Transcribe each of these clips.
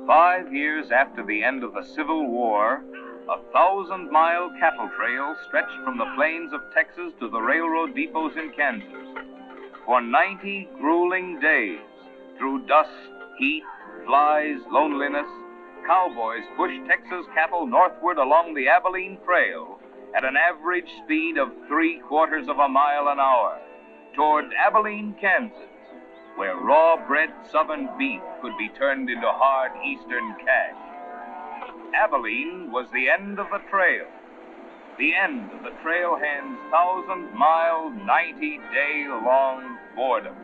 5 years after the end of the Civil War, a 1,000-mile cattle trail stretched from the plains of Texas to the railroad depots in Kansas. For 90 grueling days, through dust, heat, flies, loneliness, cowboys pushed Texas cattle northward along the Abilene Trail at an average speed of 3/4 of a mile an hour toward Abilene, Kansas, where raw-bred southern beef could be turned into hard eastern cash. Abilene was the end of the trail, the end of the trailhand's 1,000-mile, 90-day-long boredom.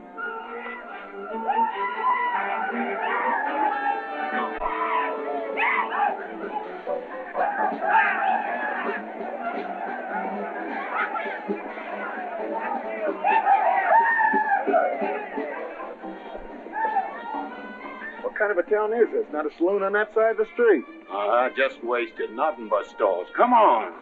What kind of a town is this? Not a saloon on that side of the street. Just wasted. Nothing but stalls. Come on.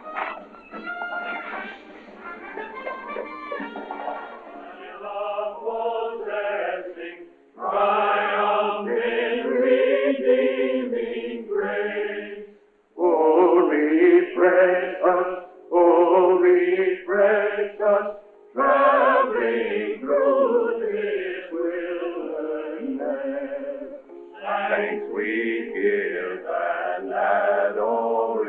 Oh, refresh us, traveling through this wilderness. Thanks we give and adoration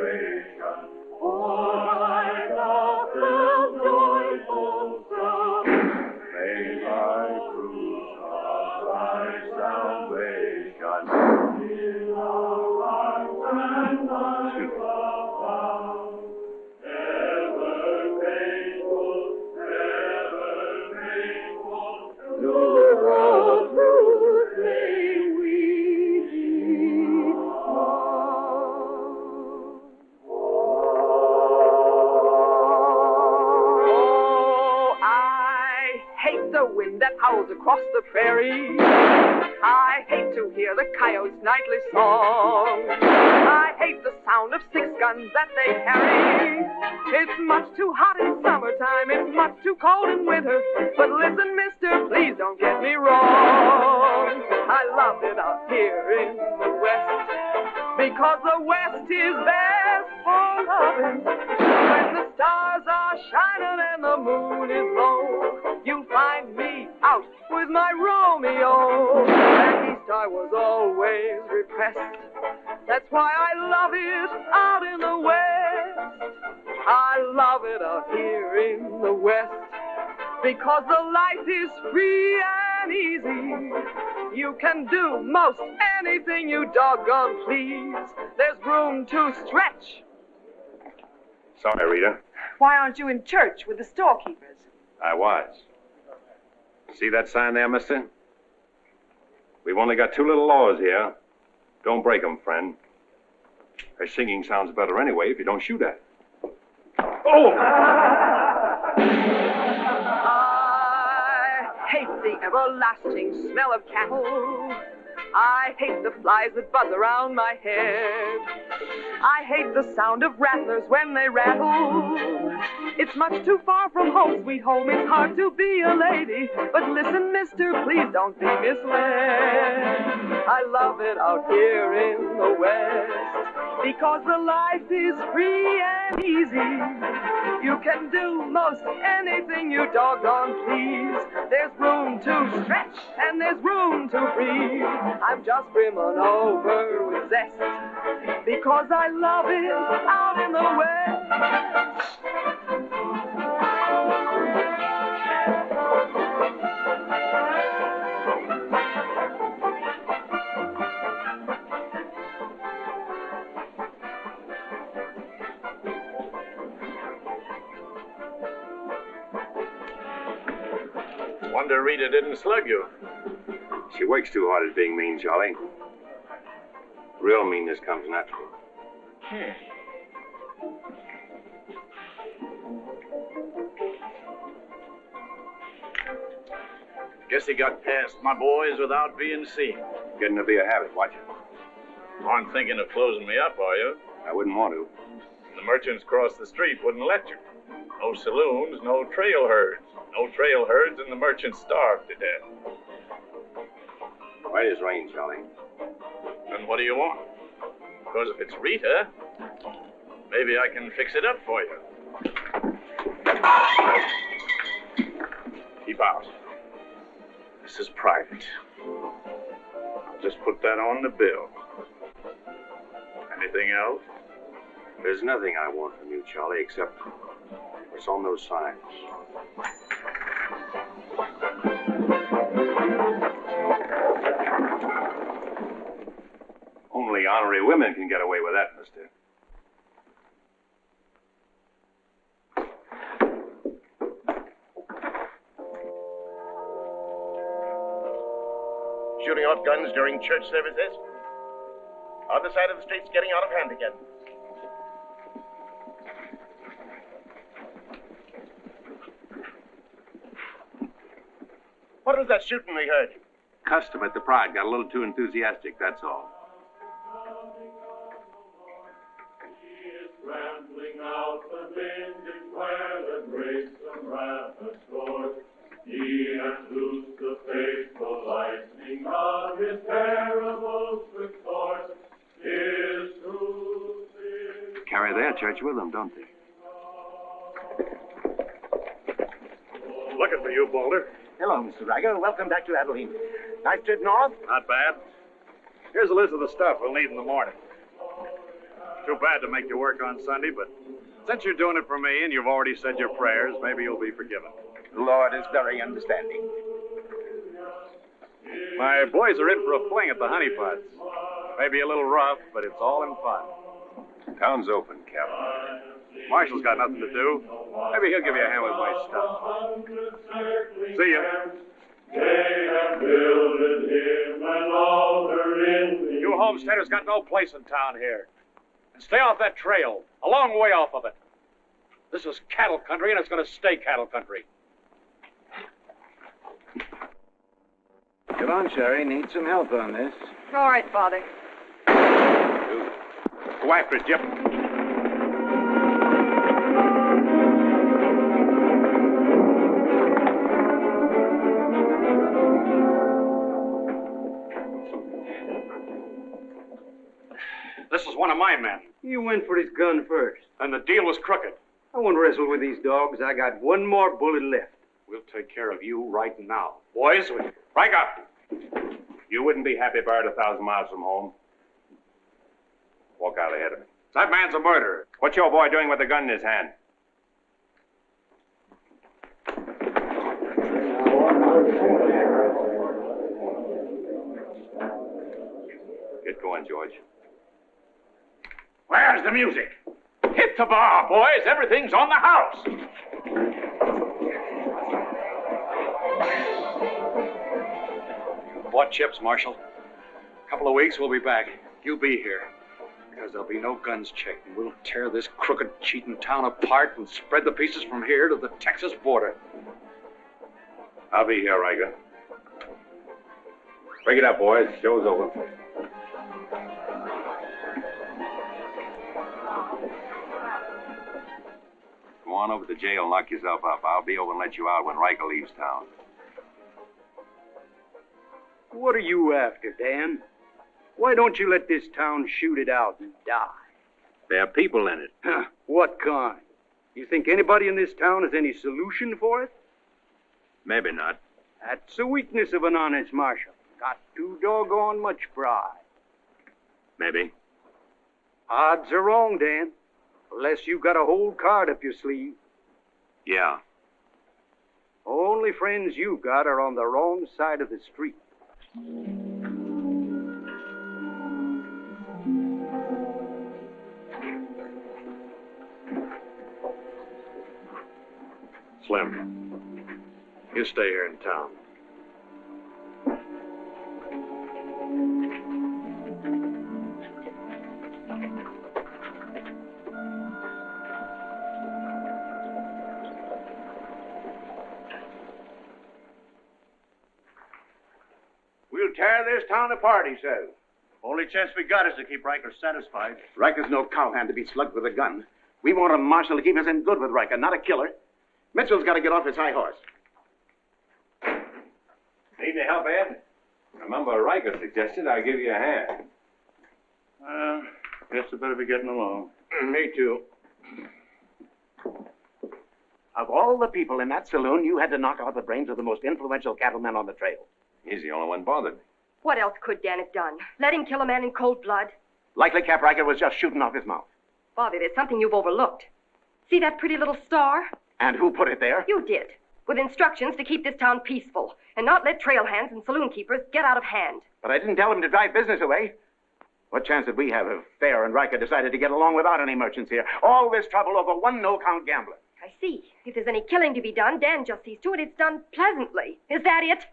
for thy gospel's joyful song. May thy fruit of thy salvation fill our hearts and lives abound. Ever faithful, to all truth may we lead on. Oh, I hate the wind that howls across the prairie. I hate to hear the coyotes' nightly song. I hate the sound of 6 guns that they carry. It's much too hot in summertime, it's much too cold in winter. But listen, mister, please don't get me wrong. I love it out here in the West, because the West is best for loving. When the stars are shining and the moon is low, you'll find me out with my Romeo. Back east I was always repressed. That's why I love it out in the West. I love it out here in the West, because the life is free and easy. You can do most anything you doggone please. There's room to stretch. Sorry, Rita. Why aren't you in church with the storekeepers? I was. See that sign there, mister? We've only got 2 little laws here. Don't break them, friend. Her singing sounds better anyway if you don't shoot at it. Oh! I hate the everlasting smell of cattle. I hate the flies that buzz around my head. I hate the sound of rattlers when they rattle. It's much too far from home, sweet home. It's hard to be a lady. But listen, mister, please don't be misled. I love it out here in the West, because the life is free and easy. You can do most anything you doggone please. There's room to stretch and there's room to breathe. I'm just brimming over with zest, because I love it out in the West. Wonder Rita didn't slug you. She works too hard at being mean, Charlie. Real meanness comes natural. Guess he got past my boys without being seen. Getting to be a habit, watch it. Aren't thinking of closing me up, are you? I wouldn't want to. The merchants across the street wouldn't let you. No saloons, no trail herds. No trail herds, and the merchants starved to death. Why does rain, Charlie? Then what do you want? Because if it's Rita, maybe I can fix it up for you. Keep out. This is private. I'll just put that on the bill. Anything else? There's nothing I want from you, Charlie, except what's on those signs. Only honorary women can get away with that, mister. Shooting off guns during church services? Other side of the street's getting out of hand again. What was that shooting we heard? Custom at the Pride got a little too enthusiastic, that's all. Rambling out the vintage where the grapes and rabbits soared. He hath loosed the faithful lightning of his terrible swift sword. His truth is Carry their church with them, don't they? Looking for you, Boulder. Hello, Mr. Riger. Welcome back to Abilene. Nice trip north? Not bad. Here's a list of the stuff we'll need in the morning. Too bad to make you work on Sunday, but since you're doing it for me and you've already said your prayers, maybe you'll be forgiven. The Lord is very understanding. My boys are in for a fling at the Honey Pots. Maybe a little rough, but it's all in fun. Town's open, Captain. Marshall's got nothing to do. Maybe he'll give you a hand with my stuff. See ya. they have builded him an altar in the You homesteaders got no place in town here. And stay off that trail, a long way off of it. This is cattle country, and it's going to stay cattle country. Get on, Sherry. Need some help on this. All right, Father. Go after it, Jip. This is one of my men. You went for his gun first. And the deal was crooked. I won't wrestle with these dogs. I got one more bullet left. We'll take care of you right now. Boys, Riker! You wouldn't be happy buried 1,000 miles from home. Walk out ahead of me. That man's a murderer. What's your boy doing with a gun in his hand? Get going, George. Where's the music? Hit the bar, boys. Everything's on the house. You bought chips, Marshal. A couple of weeks, we'll be back. You'll be here. Because there'll be no guns checked, and we'll tear this crooked, cheating town apart and spread the pieces from here to the Texas border. I'll be here, Riker. Break it up, boys. Show's over. Come on over to jail and lock yourself up. I'll be over and let you out when Riker leaves town. What are you after, Dan? Why don't you let this town shoot it out and die? There are people in it. Huh, what kind? You think anybody in this town has any solution for it? Maybe not. That's the weakness of an honest marshal. Got too doggone much pride. Maybe. Odds are wrong, Dan. Unless you got a whole card up your sleeve. Yeah. Only friends you got are on the wrong side of the street. Slim, you stay here in town. We'll tear this town apart, he says. Only chance we got is to keep Riker satisfied. Riker's no cowhand to be slugged with a gun. We want a marshal to keep us in good with Riker, not a killer. Mitchell's got to get off his high horse. Need any help, Ed? Remember, Riker suggested I give you a hand. Guess I better be getting along. Me too. Of all the people in that saloon, you had to knock out the brains of the most influential cattleman on the trail. He's the only one bothered. What else could Dan have done? Let him kill a man in cold blood? Likely Cap Riker was just shooting off his mouth. Bobby, there's something you've overlooked. See that pretty little star? And who put it there? You did, with instructions to keep this town peaceful and not let trail hands and saloon keepers get out of hand. But I didn't tell him to drive business away. What chance did we have if Thayer and Riker decided to get along without any merchants here? All this trouble over one no-count gambler. I see. If there's any killing to be done, Dan just sees to it it's done pleasantly. Is that it?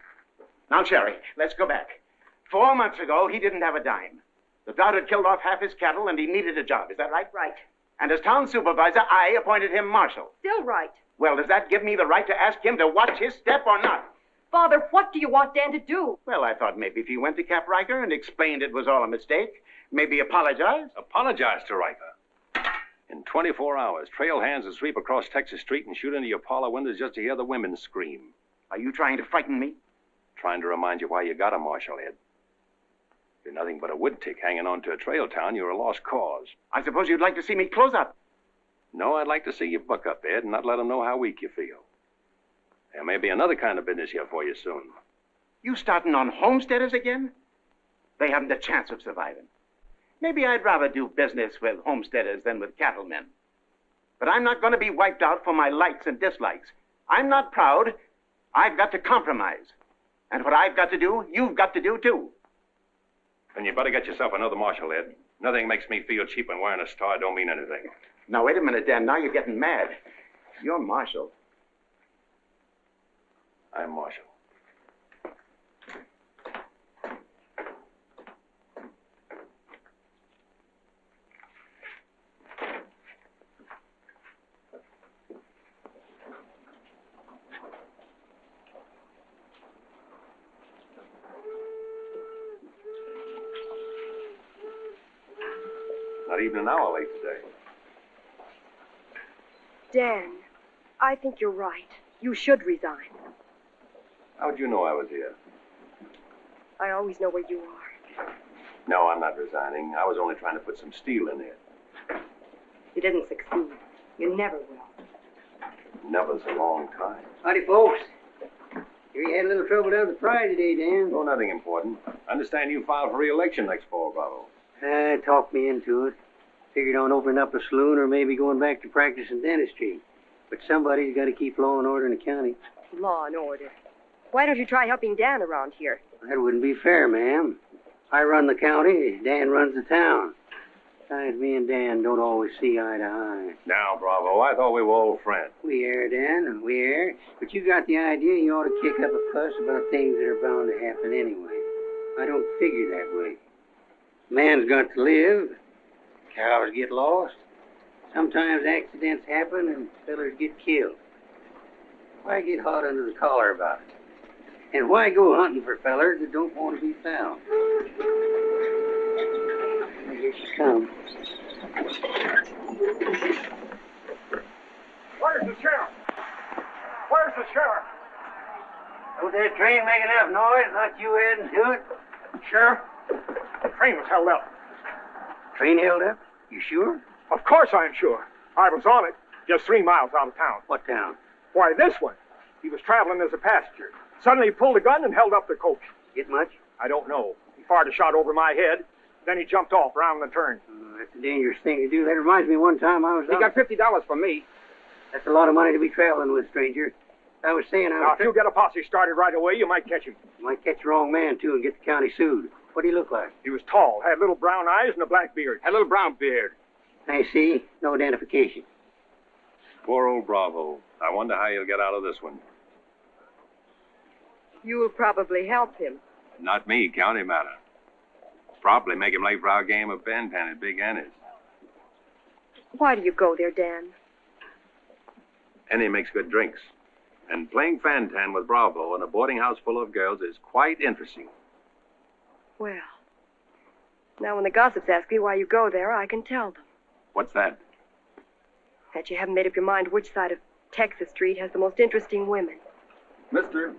Now, Sherry, let's go back. 4 months ago, he didn't have a dime. The drought had killed off half his cattle, and he needed a job. Is that right? Right. And as town supervisor, I appointed him marshal. Still right. Well, does that give me the right to ask him to watch his step or not? Father, what do you want Dan to do? Well, I thought maybe if he went to Cap Riker and explained it was all a mistake, maybe apologize. Apologize to Riker. In 24 hours, trail hands will sweep across Texas Street and shoot into your parlor windows just to hear the women scream. Are you trying to frighten me? Trying to remind you why you got a marshal, Ed. If you're nothing but a wood tick hanging on to a trail town, you're a lost cause. I suppose you'd like to see me close up. No, I'd like to see you buck up, Ed, and not let them know how weak you feel. There may be another kind of business here for you soon. You starting on homesteaders again? They haven't a chance of surviving. Maybe I'd rather do business with homesteaders than with cattlemen. But I'm not going to be wiped out for my likes and dislikes. I'm not proud. I've got to compromise. And what I've got to do, you've got to do too. Then you better get yourself another marshal, Ed. Nothing makes me feel cheap when wearing a star don't mean anything. Now, wait a minute, Dan. Now you're getting mad. You're marshal. I'm marshal. Not even an hour late today. Dan, I think you're right. You should resign. How'd you know I was here? I always know where you are. No, I'm not resigning. I was only trying to put some steel in there. You didn't succeed. You never will. Never's a long time. Howdy, folks. Here you had a little trouble down at the Pride today, Dan. Oh, nothing important. I understand you filed for re-election next fall, Bravo. Talked me into it. Figured on opening up a saloon or maybe going back to practice in dentistry. But somebody's got to keep law and order in the county. Law and order. Why don't you try helping Dan around here? That wouldn't be fair, ma'am. I run the county, Dan runs the town. Besides, me and Dan don't always see eye to eye. Now, Bravo, I thought we were old friends. We are, Dan, we are. But you got the idea you ought to kick up a fuss about things that are bound to happen anyway. I don't figure that way. Man's got to live. Cows get lost. Sometimes accidents happen and fellers get killed. Why get hot under the collar about it? And why go hunting for fellers that don't want to be found? Here she comes. Where's the sheriff? Where's the sheriff? Don't that train make enough noise? Not you adding to it? Sheriff, the train was held up. Train held up? You sure? Of course I'm sure. I was on it, just 3 miles out of town. What town? Why, this one. He was traveling as a passenger. Suddenly he pulled a gun and held up the coach. Get much? I don't know. He fired a shot over my head. Then he jumped off around the turn. That's a dangerous thing to do. That reminds me one time I was He got $50 from me. That's a lot of money to be traveling with, stranger. I was saying Now, if you get a posse started right away, you might catch him. You might catch the wrong man, too, and get the county sued. What do he look like? He was tall, had little brown eyes and a black beard. Had a little brown beard. I see. No identification. Poor old Bravo. I wonder how you'll get out of this one. You'll probably help him. Not me, county matter. Probably make him late for our game of Pan-Pan at Big Annie's. Why do you go there, Dan? Annie makes good drinks. And playing Fan-Tan with Bravo in a boarding house full of girls is quite interesting. Well, now when the gossips ask me why you go there, I can tell them. What's that? That you haven't made up your mind which side of Texas Street has the most interesting women. Mister,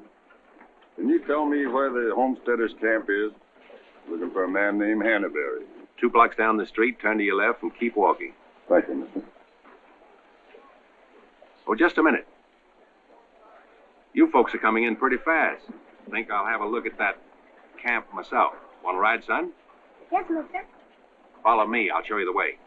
can you tell me where the homesteaders' camp is? Looking for a man named Hannaberry. 2 blocks down the street, turn to your left, and keep walking. Right, then, mister. Oh, just a minute. You folks are coming in pretty fast. Think I'll have a look at that camp myself. Want to ride, son? Yes, mister. Follow me. I'll show you the way.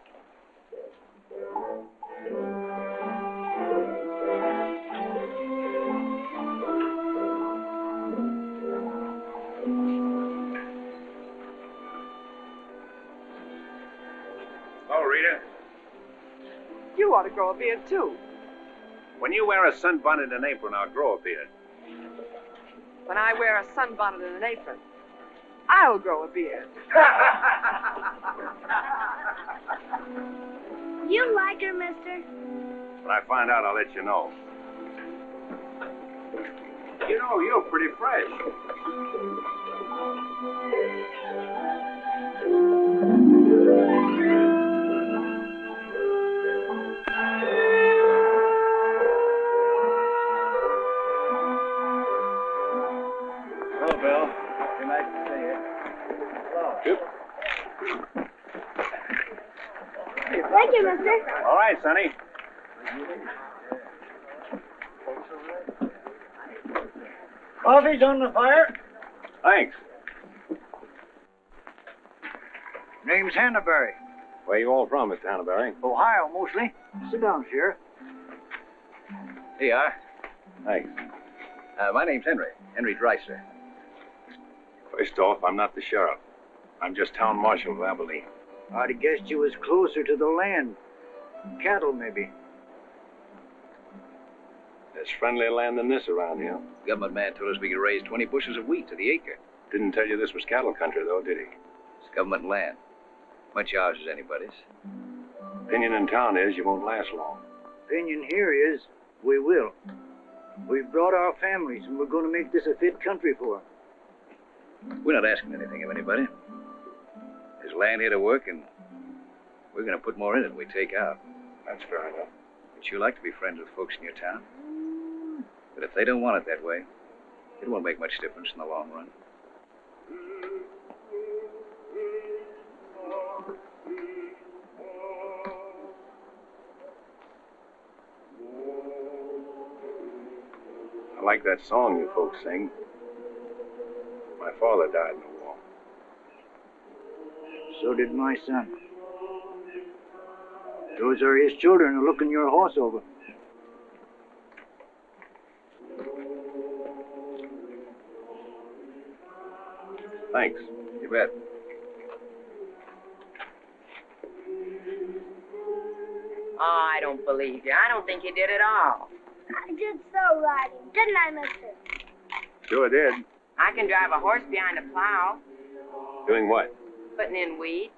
Oh, Rita. You ought to grow a beard, too. When you wear a sunbonnet and apron, I'll grow a beard. When I wear a sunbonnet and an apron, I'll grow a beard. You like her, mister? When I find out, I'll let you know. You know, you're pretty fresh. Hello, Bill. Good night to see you. Yep. Thank you, mister. All right, Sonny. Coffee's on the fire. Thanks. Name's Hannaberry. Where you all from, Mr. Hannaberry? Ohio, mostly. Sit down, Sheriff. Here you are. Thanks. My name's Henry. Henry Dreiser. First off, I'm not the sheriff. I'm just town marshal of Abilene. I'd have guessed you was closer to the land. Cattle, maybe. There's friendlier land than this around here. Government man told us we could raise 20 bushels of wheat to the acre. Didn't tell you this was cattle country, though, did he? It's government land. Much ours as anybody's. Opinion in town is you won't last long. Opinion here is we will. We've brought our families, and we're going to make this a fit country for 'em. We're not asking anything of anybody. There's land here to work, and we're going to put more in it than we take out. That's fair enough. But you like to be friends with folks in your town. But if they don't want it that way, it won't make much difference in the long run. I like that song you folks sing. My father died in the war. So did my son. Those are his children who looking your horse over. Thanks. You bet. Oh, I don't believe you. I don't think you did at all. I did so riding, didn't I, mister? Sure did. I can drive a horse behind a plow, Doing what? putting in weed.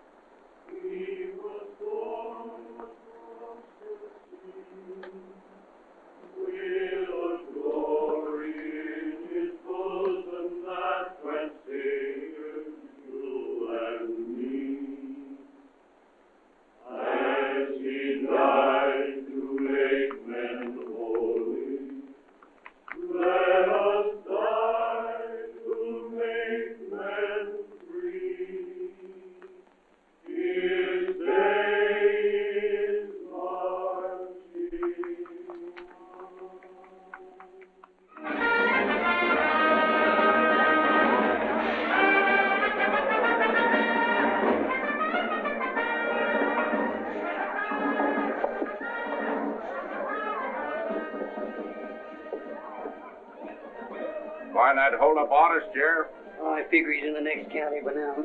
Why not hold up orders, Sheriff? Oh, I figure he's in the next county by now.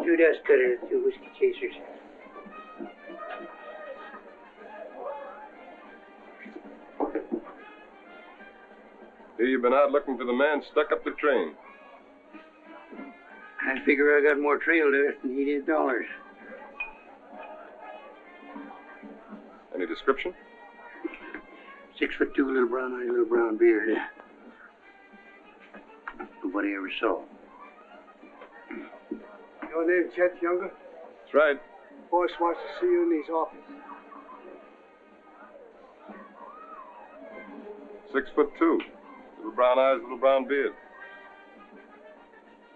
2 dust cutters, 2 whiskey chasers. Here you've been out looking for the man stuck up the train. I figure I got more trail dust than he did dollars. Any description? 6'2", little brown eyes, little brown beard. Nobody ever saw. Your name, Chet Younger? That's right. Boss wants to see you in his office. 6'2". Little brown eyes, little brown beard.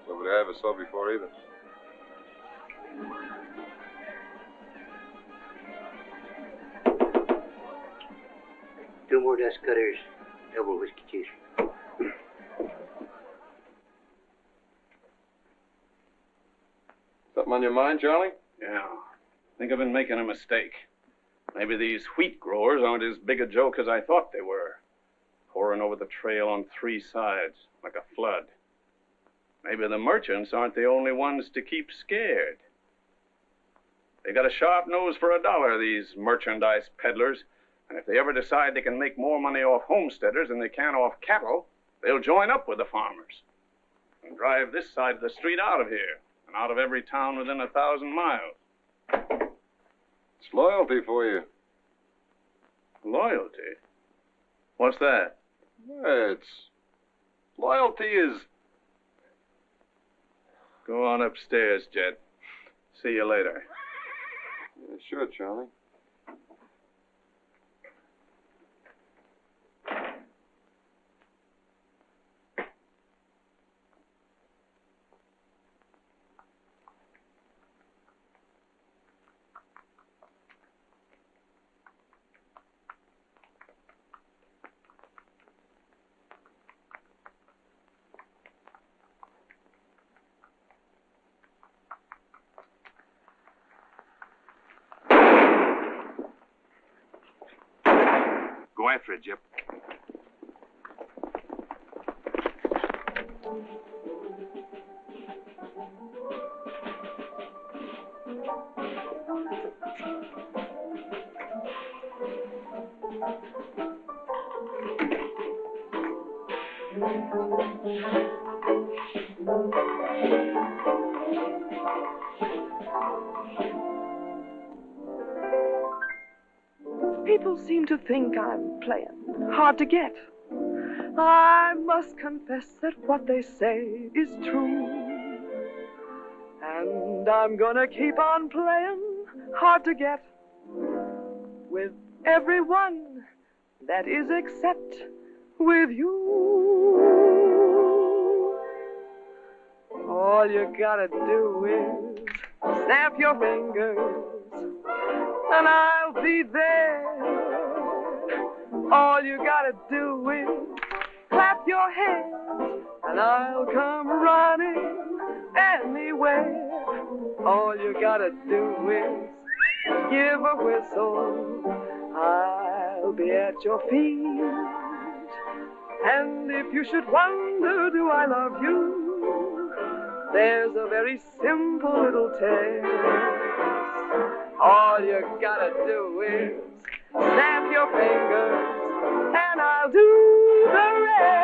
Nobody I ever saw before either. 2 more dust cutters, double whiskey chaser. Something on your mind, Charlie? Yeah. I think I've been making a mistake. Maybe these wheat growers aren't as big a joke as I thought they were. Pouring over the trail on 3 sides, like a flood. Maybe the merchants aren't the only ones to keep scared. They got a sharp nose for $1, these merchandise peddlers. And if they ever decide they can make more money off homesteaders than they can off cattle, they'll join up with the farmers and drive this side of the street out of here and out of every town within 1,000 miles. It's loyalty for you. Loyalty? What's that? Loyalty is... Go on upstairs, Jed. See you later. Yeah, sure, Charlie. Go after it, Jip. People seem to think I'm playing hard to get. I must confess that what they say is true. And I'm gonna keep on playing hard to get with everyone, that is except with you. All you gotta do is snap your fingers and I'll be there. All you gotta do is clap your hands and I'll come running anywhere. All you gotta do is give a whistle, I'll be at your feet. And if you should wonder, do I love you? There's a very simple little test. All you gotta do is snap your fingers and I'll do the rest.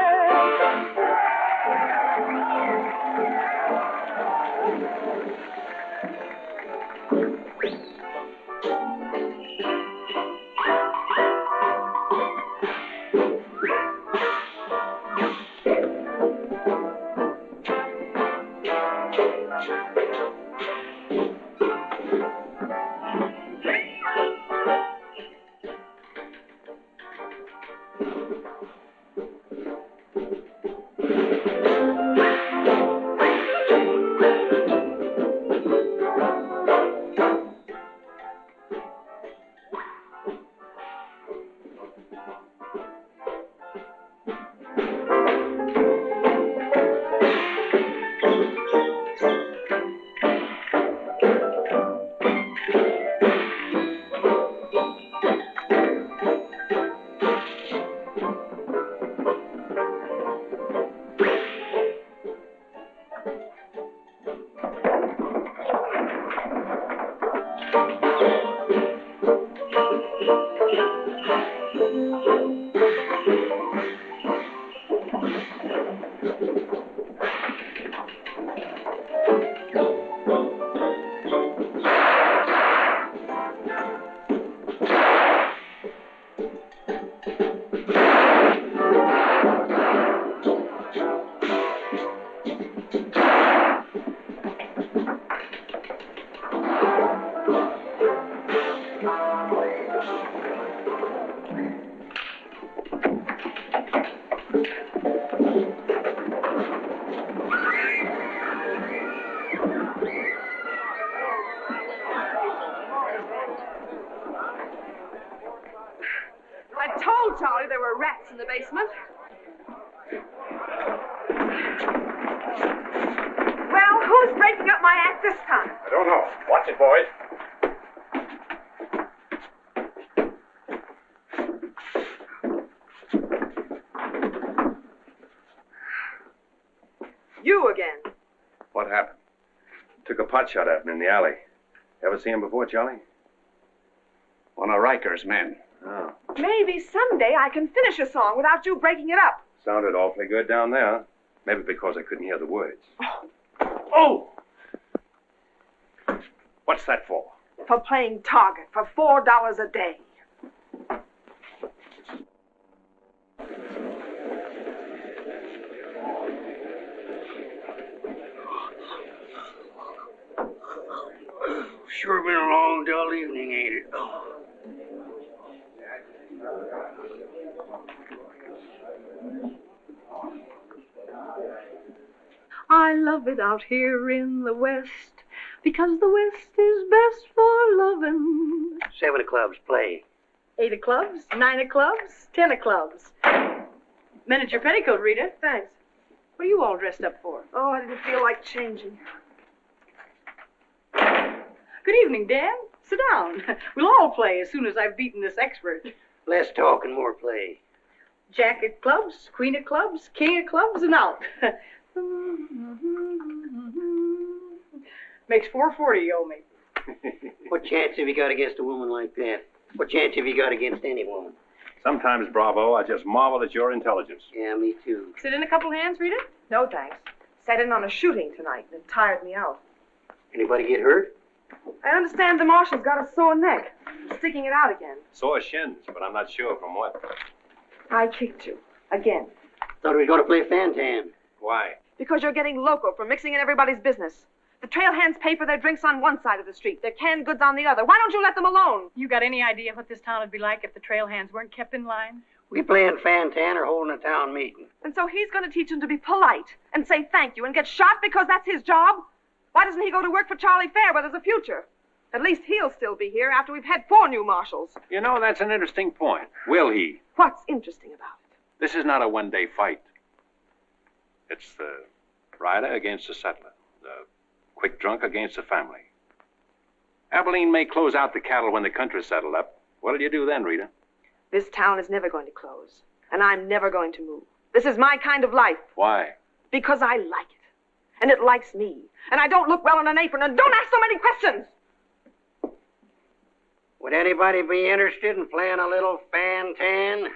the basement. Well, who's breaking up my act this time? I don't know. Watch it, boys. You again. What happened? Took a pot shot at him in the alley. Ever see him before, Charlie? One of Riker's men. Oh. Maybe someday I can finish a song without you breaking it up. Sounded awfully good down there. Maybe because I couldn't hear the words. Oh! What's that for? For playing Target for $4 a day. Sure been a long, dull evening, ain't it? I love it out here in the West, because the West is best for loving. 7 of clubs, play. 8 of clubs, 9 of clubs, 10 of clubs. Miniature petticoat, Rita. Thanks. What are you all dressed up for? Oh, I didn't feel like changing. Good evening, Dan. Sit down. We'll all play as soon as I've beaten this expert. Less talk and more play. Jack of clubs, queen of clubs, king of clubs, and out. Makes $4.40 you owe me. What chance have you got against a woman like that? What chance have you got against any woman? Sometimes, Bravo, I just marvel at your intelligence. Yeah, me too. Sit in a couple hands, Rita? No, thanks. Sat in on a shooting tonight and it tired me out. Anybody get hurt? I understand the marshal's got a sore neck. I'm sticking it out again. Sore shins, but I'm not sure from what. I kicked you. Again. Thought we were going to play Fantan. Why? Because you're getting loco for mixing in everybody's business. The trail hands pay for their drinks on one side of the street, their canned goods on the other. Why don't you let them alone? You got any idea what this town would be like if the trail hands weren't kept in line? We playing Fantan or holding a town meeting. And so he's going to teach them to be polite and say thank you and get shot because that's his job? Why doesn't he go to work for Charlie Fair where there's a future? At least he'll still be here after we've had 4 new marshals. You know, that's an interesting point. Will he? What's interesting about it? This is not a one-day fight. It's the rider against the settler. The quick drunk against the family. Abilene may close out the cattle when the country's settled up. What'll you do then, Rita? This town is never going to close. And I'm never going to move. This is my kind of life. Why? Because I like it. And it likes me. And I don't look well in an apron. And don't ask so many questions! Would anybody be interested in playing a little Fantan?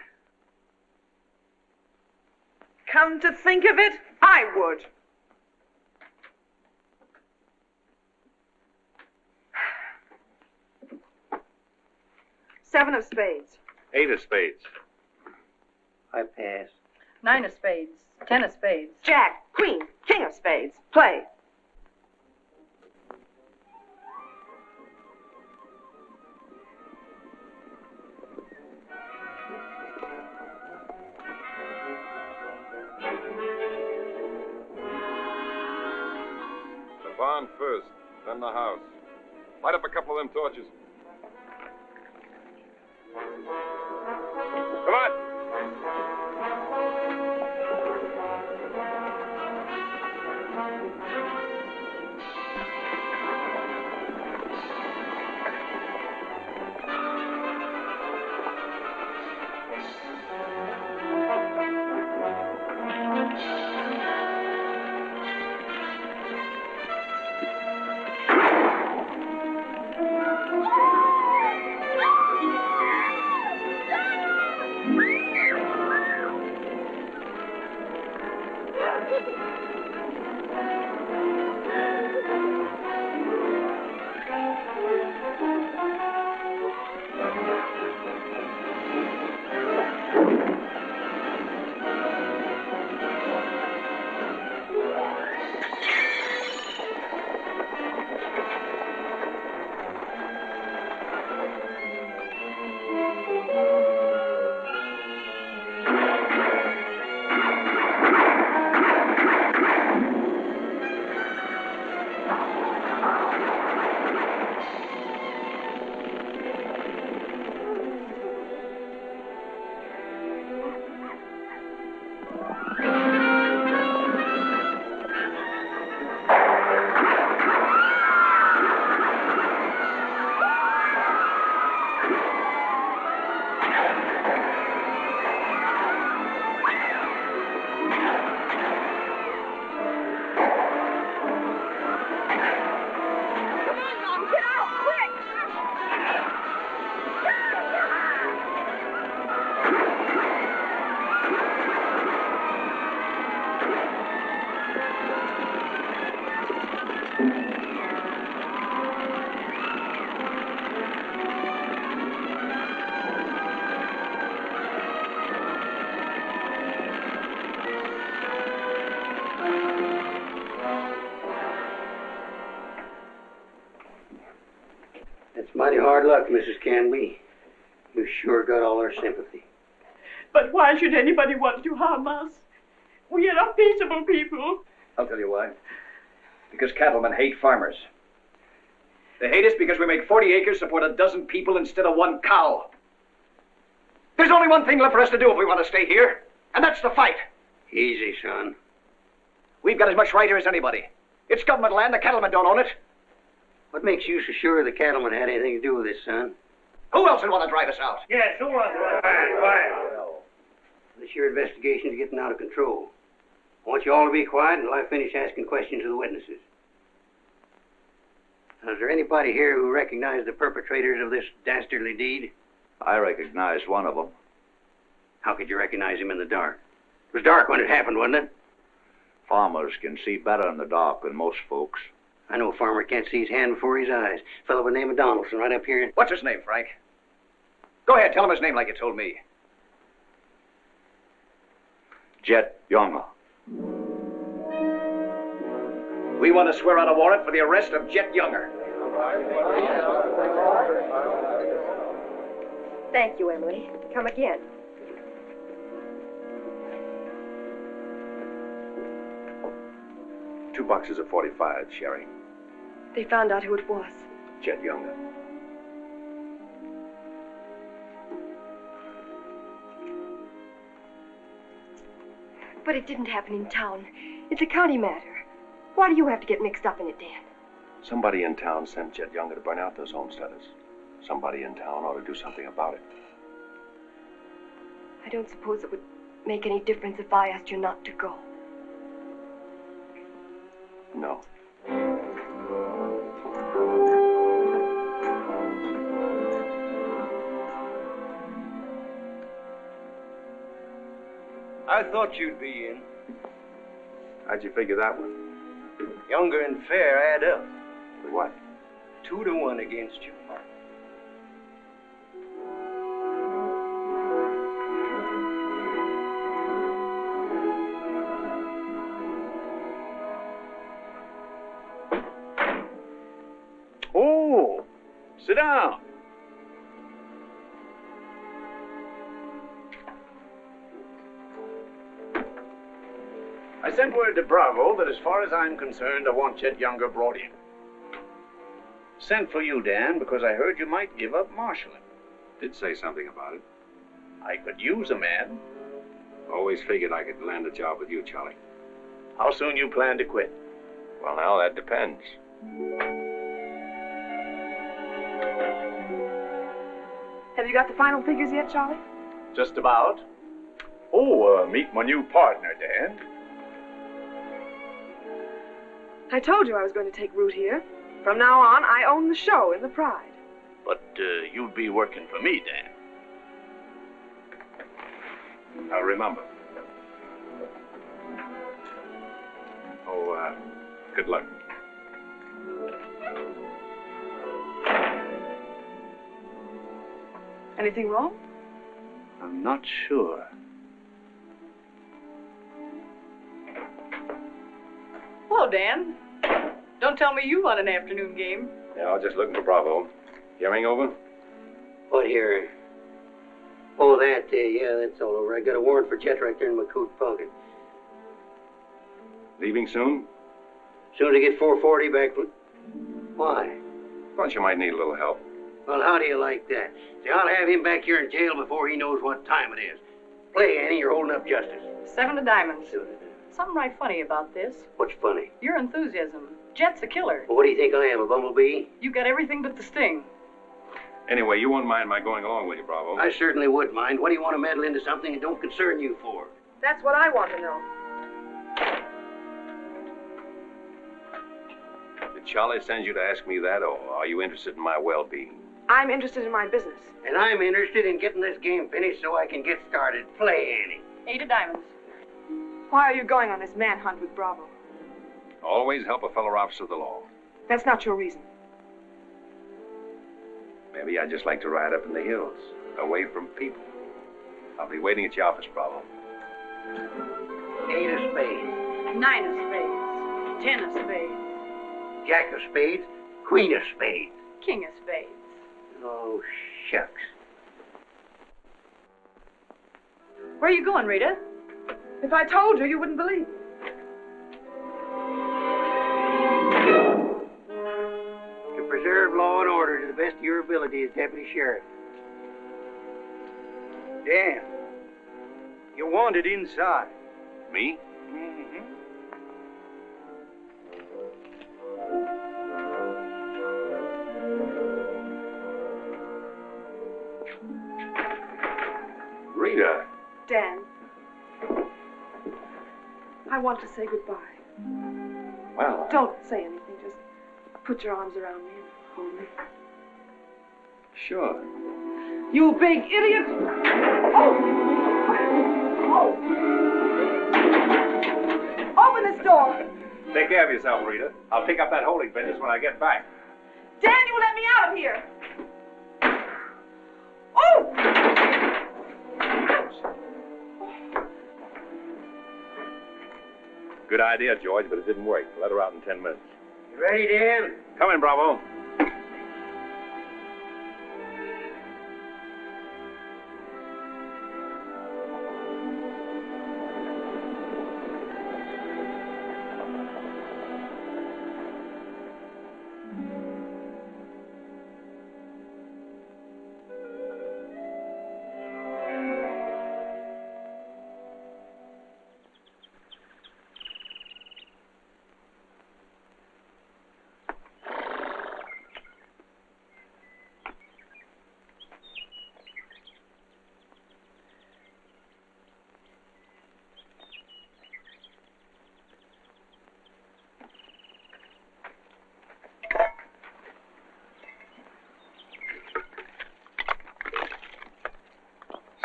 Come to think of it, I would. Seven of spades. 8 of spades. I pass. 9 of spades, 10 of spades. Jack, queen, king of spades. Play. The barn first, then the house. Light up a couple of them torches. Come on. Mighty hard luck, Mrs. Canby. You sure got all our sympathy. But why should anybody want to harm us? We are peaceable people. I'll tell you why. Because cattlemen hate farmers. They hate us because we make 40 acres support a dozen people instead of one cow. There's only one thing left for us to do if we want to stay here, and that's to fight. Easy, son. We've got as much right here as anybody. It's government land. The cattlemen don't own it. What makes you so sure the cattlemen had anything to do with this, son? Who else would want to drive us out? Yes, who wants to? This your investigation's getting out of control. I want you all to be quiet until I finish asking questions of the witnesses. Now, is there anybody here who recognized the perpetrators of this dastardly deed? I recognize one of them. How could you recognize him in the dark? It was dark when it happened, wasn't it? Farmers can see better in the dark than most folks. I know a farmer can't see his hand before his eyes. A fellow by the name of Donaldson right up here. What's his name, Frank? Go ahead, tell him his name like you told me. Jet Younger. We want to swear out a warrant for the arrest of Jet Younger. Thank you, Emily. Come again. Two boxes of 45, Sherry. They found out who it was. Jet Younger. But it didn't happen in town. It's a county matter. Why do you have to get mixed up in it, Dan? Somebody in town sent Jet Younger to burn out those homesteaders. Somebody in town ought to do something about it. I don't suppose it would make any difference if I asked you not to go. No. I thought you'd be in. How'd you figure that one? Younger and Fair add up. For what? 2-1 against you. Oh, sit down. I sent word to Bravo that as far as I'm concerned, I want Jet Younger brought in. Sent for you, Dan, because I heard you might give up marshaling. Did say something about it. I could use a man. Always figured I could land a job with you, Charlie. How soon you plan to quit? Well, now, that depends. Have you got the final figures yet, Charlie? Just about. Oh, meet my new partner, Dan. I told you I was going to take root here. From now on, I own the show in the Pride. But you'll be working for me, Dan. Now, remember. Oh, good luck. Anything wrong? I'm not sure. Hello, Dan. Don't tell me you won an afternoon game. Yeah, I was just looking for Bravo. Hearing over? What here? Oh, that, yeah, that's all over. I got a warrant for Jet right there in my coat pocket. Leaving soon? Soon as I get 440 back. Why? Thought you might need a little help. Well, how do you like that? See, I'll have him back here in jail before he knows what time it is. Play, Annie, you're holding up justice. 7 of diamonds. Something right funny about this. What's funny? Your enthusiasm. Jet's a killer. Well, what do you think I am, a bumblebee? You got everything but the sting. Anyway, you won't mind my going along with you, Bravo. I certainly would mind. What do you want to meddle into something that don't concern you for? That's what I want to know. Did Charlie send you to ask me that, or are you interested in my well-being? I'm interested in my business. And I'm interested in getting this game finished so I can get started. Play, Annie. 8 of diamonds. Why are you going on this manhunt with Bravo? Always help a fellow officer of the law. That's not your reason. Maybe I'd just like to ride up in the hills, away from people. I'll be waiting at your office, Bravo. 8 of spades. 9 of spades. 10 of spades. Jack of spades. Queen of spades. King of spades. Oh, shucks. Where are you going, Rita? If I told you, you wouldn't believe me. To preserve law and order to the best of your ability as deputy sheriff. Dan, you're wanted inside. Me? Mm-hmm. Rita. Dan, I want to say goodbye. Well, Don't say anything. Just put your arms around me and hold me. sure. You big idiot! Oh! Open this door! Take care of yourself, Rita. I'll pick up that holding business when I get back. Dan, you let me out of here! Oh! Good idea, George, but it didn't work. Let her out in 10 minutes. You ready, Dan? Come in, Bravo.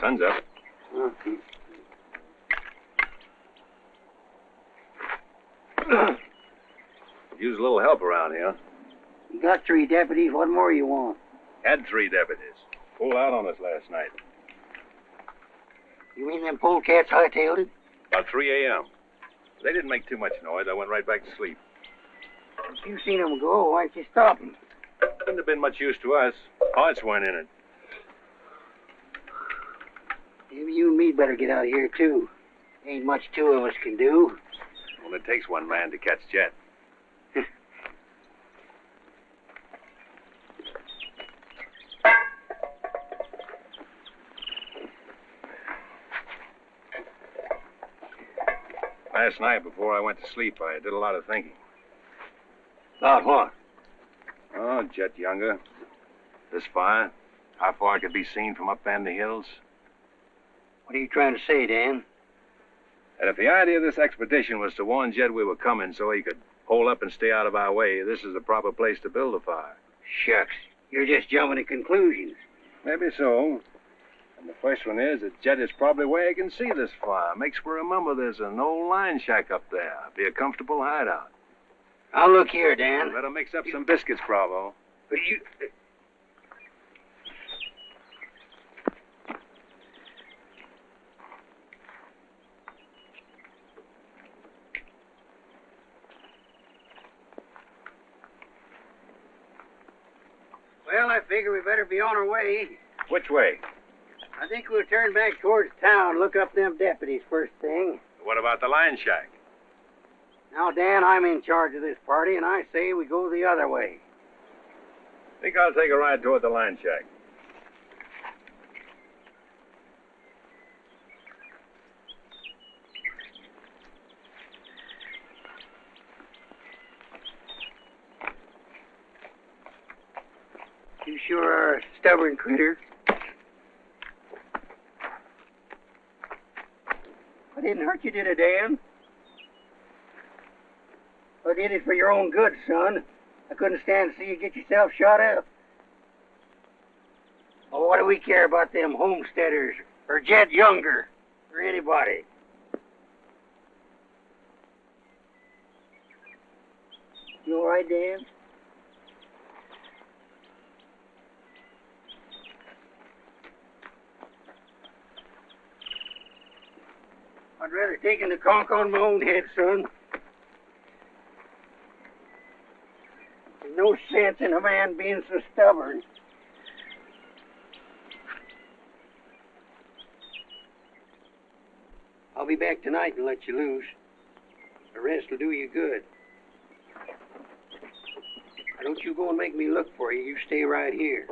Sun's up. Okay. Use a little help around here. You got 3 deputies. What more you want? Had 3 deputies. Pulled out on us last night. You mean them polecats hightailed it? About 3 a.m. They didn't make too much noise. I went right back to sleep. If you seen them go, why'd you stop them? Wouldn't have been much use to us. Hearts weren't in it. Maybe you and me better get out of here, too. Ain't much 2 of us can do. Only takes one man to catch Jet. Last night, before I went to sleep, I did a lot of thinking. About what? Oh, Jet Younger. This fire. How far it could be seen from up in the hills. What are you trying to say, Dan? And if the idea of this expedition was to warn Jet we were coming so he could hole up and stay out of our way, this is the proper place to build a fire. Shucks. You're just jumping to conclusions. Maybe so. And the first one is that Jet is probably where he can see this fire. Makes for remember there's an old line shack up there. Be a comfortable hideout. Now look here, Dan. Better mix up some biscuits, Bravo. But you... Well, I figure we better be on our way. Which way? I think we'll turn back towards town, look up them deputies first thing. What about the line shack? Now, Dan, I'm in charge of this party, and I say we go the other way. Think I'll take a ride toward the line shack. You sure are a stubborn critter. I didn't hurt you, did I, Dan? I did it for your own good, son. I couldn't stand to see you get yourself shot up. Oh, what do we care about them homesteaders, or Jet Younger, or anybody? You all right, Dan? I'd rather take the conk on my own head, son. There's no sense in a man being so stubborn. be back tonight and let you loose. The rest will do you good. Now, don't you go and make me look for you. You stay right here.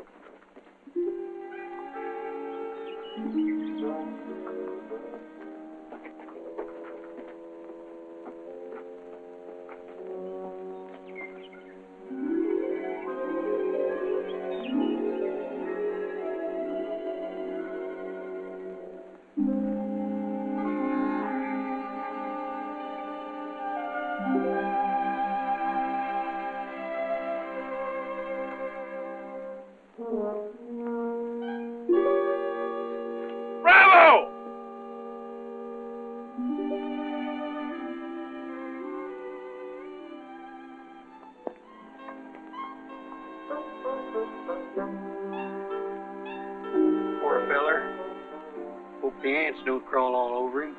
Bravo! Poor feller. Hope the ants don't crawl all over him.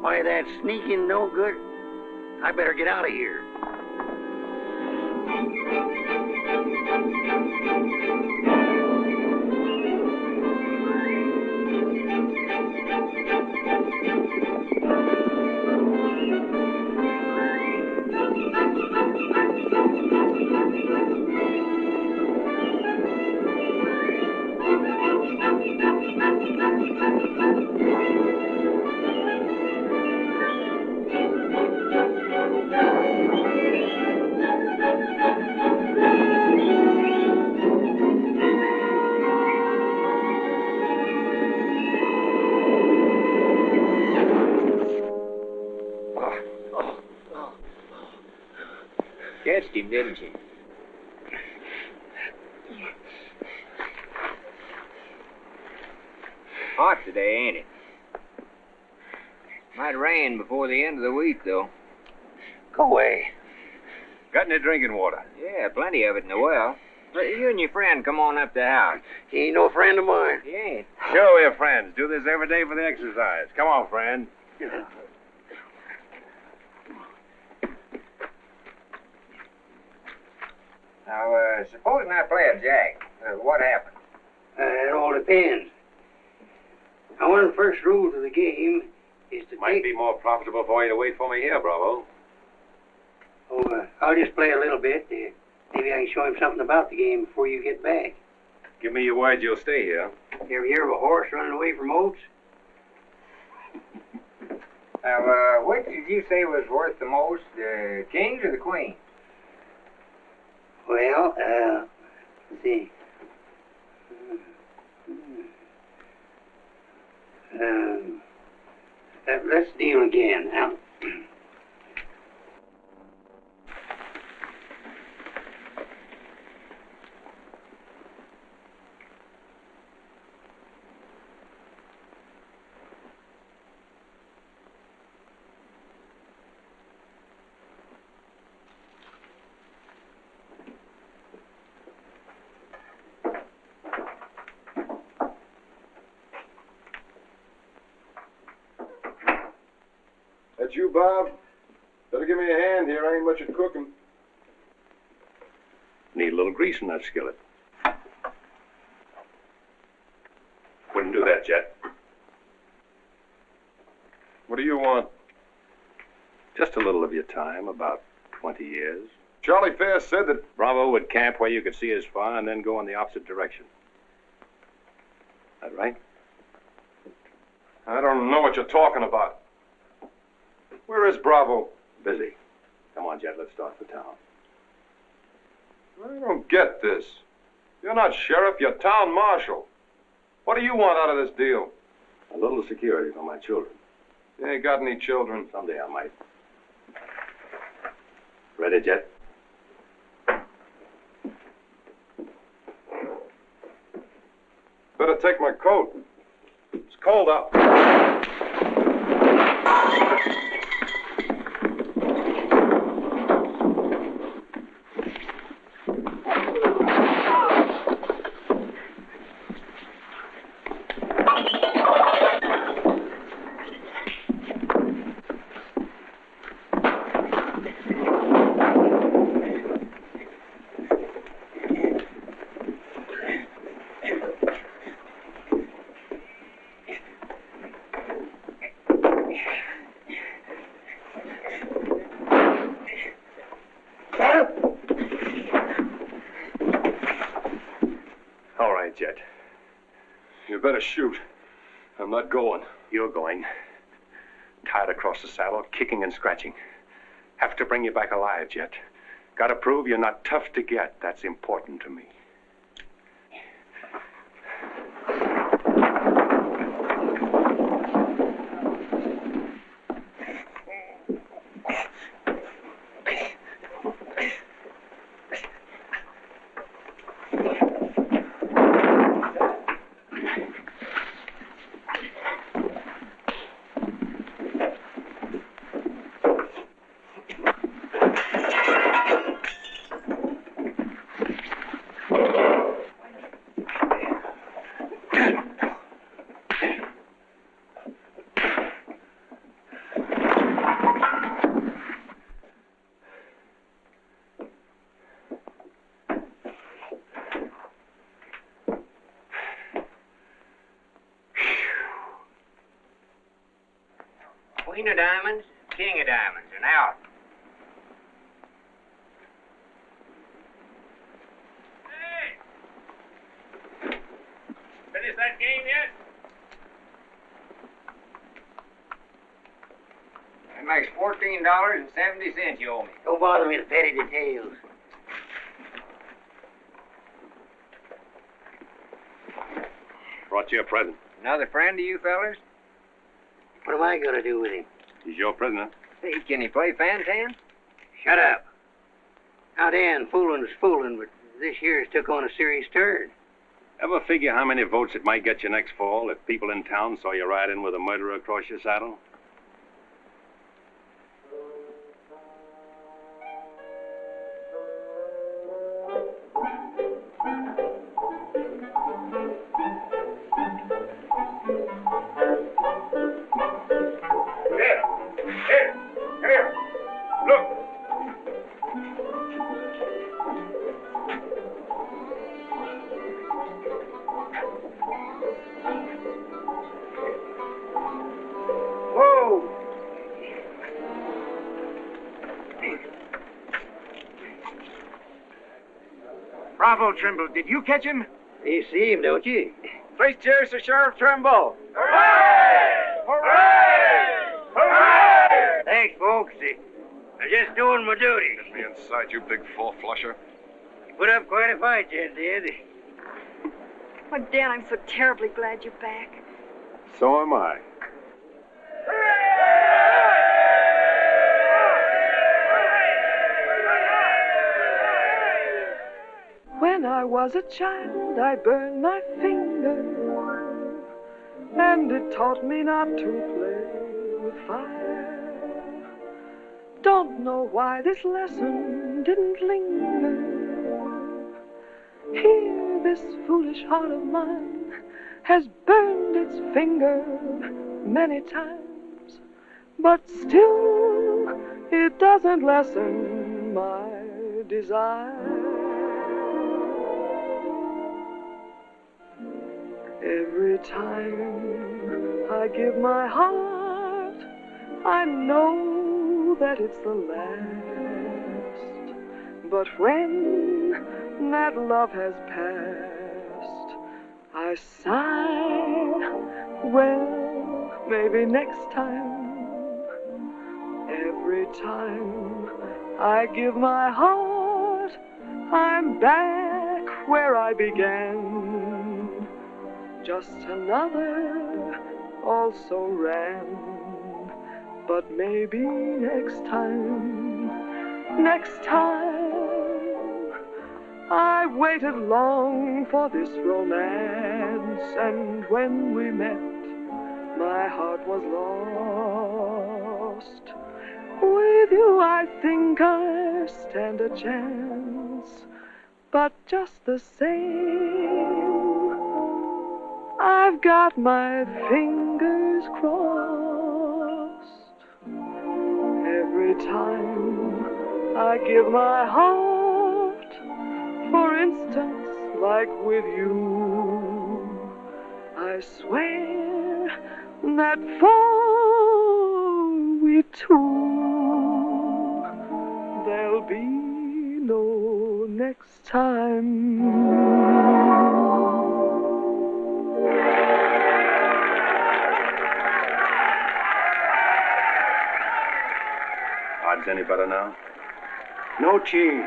Why, that sneaking no good. I better get out of here. Catched him, didn't you? Hot today, ain't it? Might rain before the end of the week, though. Go away. Got any drinking water? Yeah, plenty of it in the well. But you and your friend come on up to the house. He ain't no friend of mine. He ain't. Sure, we're friends. Do this every day for the exercise. Come on, friend. Now, supposing I play a jack, what happens? It all depends. Now, one of the first rules of the game is to Might be more profitable for you to wait for me here, Bravo. I'll just play a little bit. Maybe I can show him something about the game before you get back. Give me your word you'll stay here. You ever hear of a horse running away from oats? Now, which did you say was worth the most, the kings or the queens? Well, let's see. Let's deal again. Now, That's you, Bob? Better give me a hand here. I ain't much at cooking. Need a little grease in that skillet. Wouldn't do that, Jet. What do you want? Just a little of your time, about 20 years. Charlie Fair said that Bravo would camp where you could see as far and then go in the opposite direction. That right? I don't know what you're talking about. Where is Bravo? Busy. Come on, Jet, let's start for town. I don't get this. You're not sheriff, you're town marshal. What do you want out of this deal? A little security for my children. You ain't got any children. Someday I might. Ready, Jet? Better take my coat. It's cold out. Jet. You better shoot. I'm not going. You're going. Tied across the saddle, kicking and scratching. Have to bring you back alive, Jet. Gotta prove you're not tough to get. That's important to me. Queen of diamonds, king of diamonds, and out. Hey! Finish that game yet? That makes $14.70 you owe me. Don't bother me with petty details. Brought you a present. Another friend of you fellers? What am I going to do with him? He's your prisoner. Hey, can he play Fantan? Shut up. Now, Dan, fooling's fooling, but this year's took on a serious turn. Ever figure how many votes it might get you next fall if people in town saw you ride in with a murderer across your saddle? Bravo, Trimble. Did you catch him? You see him, don't you? Three cheers to Sheriff Trimble. Hooray! Hooray! Hooray! Thanks, folks. I'm just doing my duty. Get me inside, you big four-flusher. You put up quite a fight, Jet did. Oh, Dan, I'm so terribly glad you're back. So am I. When I was a child, I burned my finger, and it taught me not to play with fire. Don't know why this lesson didn't linger. Here, this foolish heart of mine has burned its finger many times, but still it doesn't lessen my desire. Every time I give my heart, I know that it's the last. But when that love has passed, I sigh, well, maybe next time. Every time I give my heart, I'm back where I began. Just another also ran, but maybe next time, I waited long for this romance, and when we met, my heart was lost. With you I think I stand a chance, but just the same, I've got my fingers crossed. Every time I give my heart, for instance, like with you, I swear that for we two, there'll be no next time. better now? No cheese.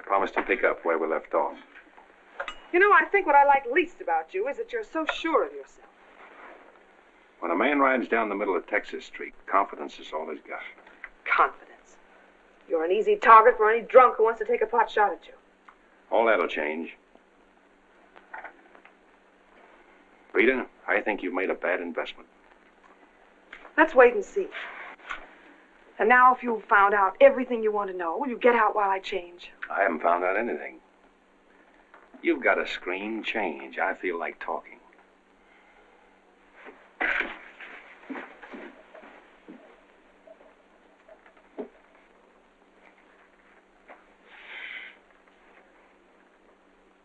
Promise to pick up where we left off. You know, I think what I like least about you is that you're so sure of yourself. When a man rides down the middle of Texas Street, confidence is all he's got. Confidence. You're an easy target for any drunk who wants to take a pot shot at you. All that'll change. Rita, I think you've made a bad investment. Let's wait and see. And now, if you've found out everything you want to know, will you get out while I change? I haven't found out anything. You've got a screen change. I feel like talking.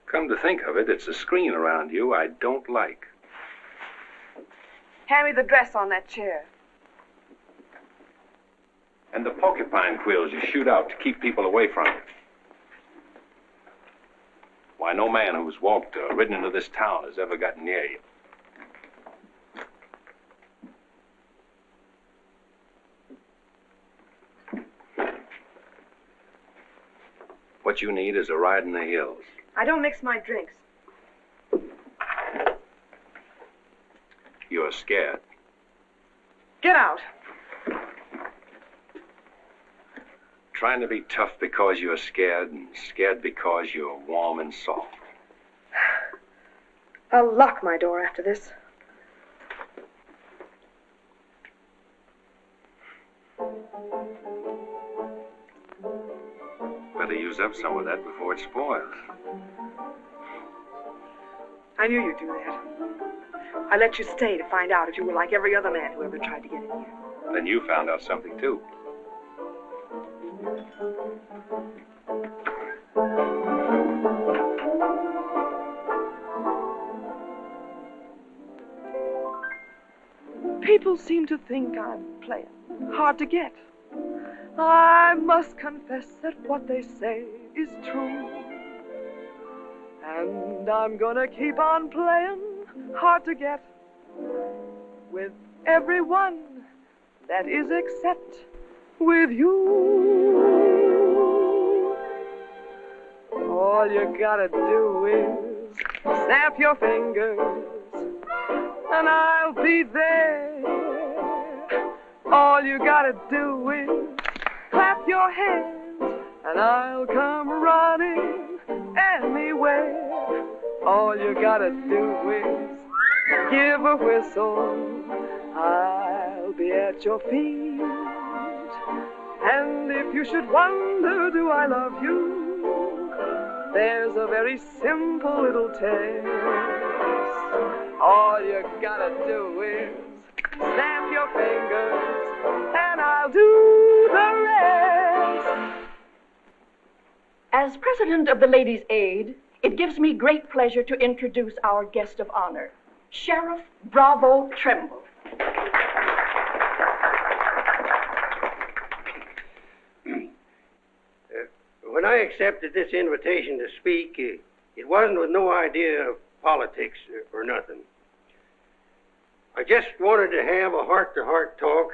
Come to think of it, it's the screen around you I don't like. Hand me the dress on that chair. And the porcupine quills you shoot out to keep people away from you. Why, no man who's walked or ridden into this town has ever gotten near you. What you need is a ride in the hills. I don't mix my drinks. You're scared. Get out. Trying to be tough because you're scared, and scared because you're warm and soft. I'll lock my door after this. Better use up some of that before it spoils. I knew you'd do that. I let you stay to find out if you were like every other man who ever tried to get in here. Then you found out something, too. People seem to think I'm playing hard to get. I must confess that what they say is true. And I'm gonna keep on playing hard to get with everyone, that is except with you. All you gotta do is snap your fingers and I'll be there. All you gotta do is clap your hands and I'll come running anywhere. All you gotta do is give a whistle, I'll be at your feet. And if you should wonder, do I love you? There's a very simple little test. All you gotta do is snap your fingers and I'll do the rest. As president of the Ladies' Aid, it gives me great pleasure to introduce our guest of honor, Sheriff Bravo Trimble. When I accepted this invitation to speak, it wasn't with no idea of politics or nothing. I just wanted to have a heart-to-heart talk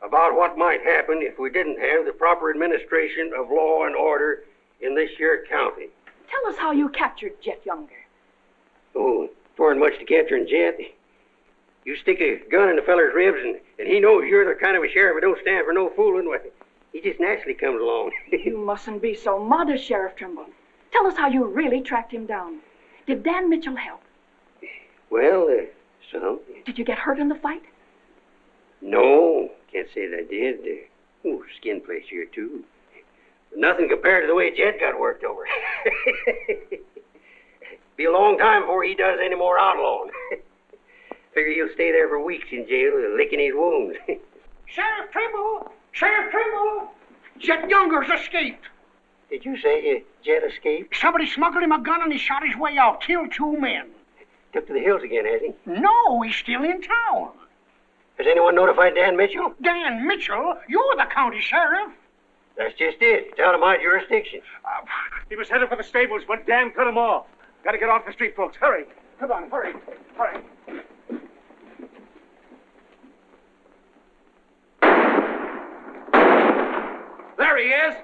about what might happen if we didn't have the proper administration of law and order in this here county. Tell us how you captured Jet Younger. Oh, it weren't much to capture in Jet. You stick a gun in the feller's ribs and he knows you're the kind of a sheriff that don't stand for no fooling. Well, he just naturally comes along. You mustn't be so modest, Sheriff Trimble. Tell us how you really tracked him down. Did Dan Mitchell help? Well, some. Did you get hurt in the fight? No, can't say that I did. Skin place here, too. But nothing compared to the way Jet got worked over. Be a long time before he does any more outlawing. Figure he'll stay there for weeks in jail, licking his wounds. Sheriff Trimble, Sheriff Trimble, Jet Younger's escaped. Did you say Jet escaped? Somebody smuggled him a gun and he shot his way out, killed 2 men. Took to the hills again, has he? No, he's still in town. Has anyone notified Dan Mitchell? Dan Mitchell? You're the county sheriff. That's just it. It's out of my jurisdiction. He was headed for the stables, but Dan cut him off. Gotta get off the street, folks. Hurry. Come on, hurry. Hurry. There he is.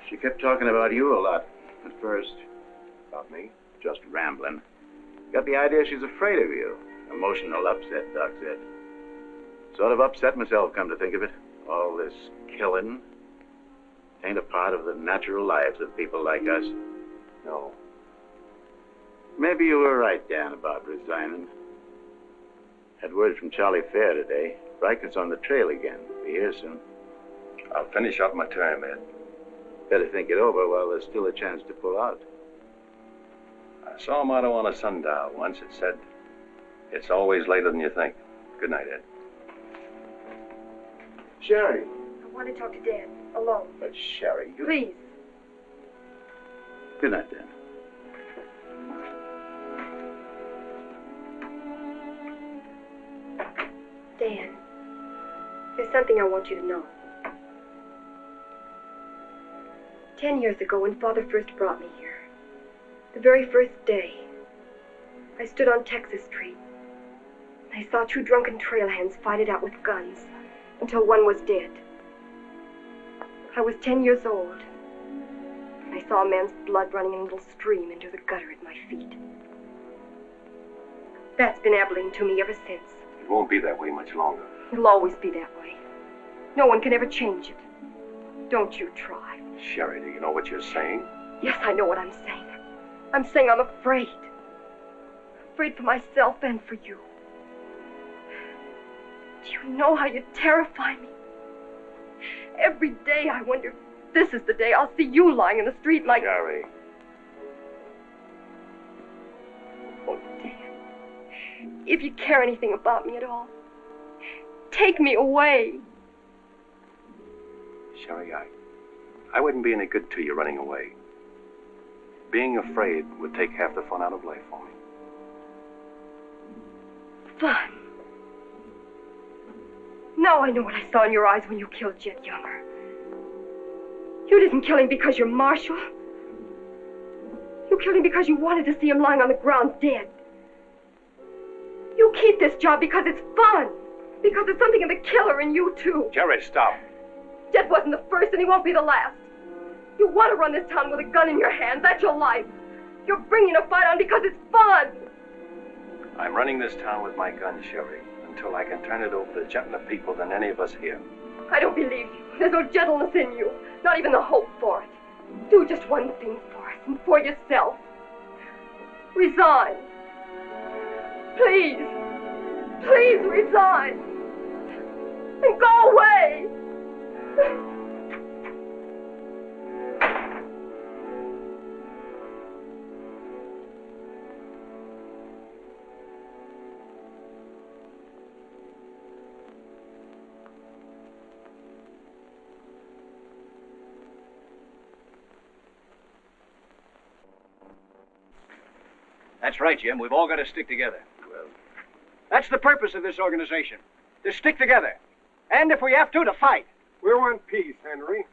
She kept talking about you a lot at first. About me? Just rambling. Got the idea she's afraid of you. Emotional upset, Doc said. Sort of upset myself, come to think of it. All this killing ain't a part of the natural lives of people like us. No. Maybe you were right, Dan, about resigning. Had word from Charlie Fair today. Riker's on the trail again. Be here soon. I'll finish out my term, Ed. Better think it over while there's still a chance to pull out. I saw a motto on a sundial once. It said, "It's always later than you think." Good night, Ed. Sherry. I want to talk to Dad, alone. But Sherry, you... Please. Good night, Dan. Dan, there's something I want you to know. 10 years ago, when Father first brought me here, the very first day, I stood on Texas Street. I saw 2 drunken trail hands fight it out with guns until one was dead. I was 10 years old, and I saw a man's blood running in a little stream into the gutter at my feet. That's been Abilene to me ever since. It won't be that way much longer. It'll always be that way. No one can ever change it. Don't you try. Sherry, do you know what you're saying? Yes, I know what I'm saying. I'm saying I'm afraid. Afraid for myself and for you. Do you know how you terrify me? Every day I wonder if this is the day I'll see you lying in the street like... Sherry. Oh, Dan. If you care anything about me at all, take me away. Sherry, I wouldn't be any good to you running away. Being afraid would take half the fun out of life for me. Fun? Now I know what I saw in your eyes when you killed Jet Younger. You didn't kill him because you're Marshal. You killed him because you wanted to see him lying on the ground dead. You keep this job because it's fun. Because there's something in the killer in you, too. Jerry, stop. Jet wasn't the first, and he won't be the last. You want to run this town with a gun in your hand. That's your life. You're bringing a fight on because it's fun. I'm running this town with my gun, Sherry, until I can turn it over to gentler people than any of us here. I don't believe you. There's no gentleness in you. Not even the hope for it. Do just one thing for us and for yourself. Resign. Please. Please resign. And go away. That's right, Jim. We've all got to stick together. Well, that's the purpose of this organization. To stick together. And if we have to fight. We want peace, Henry.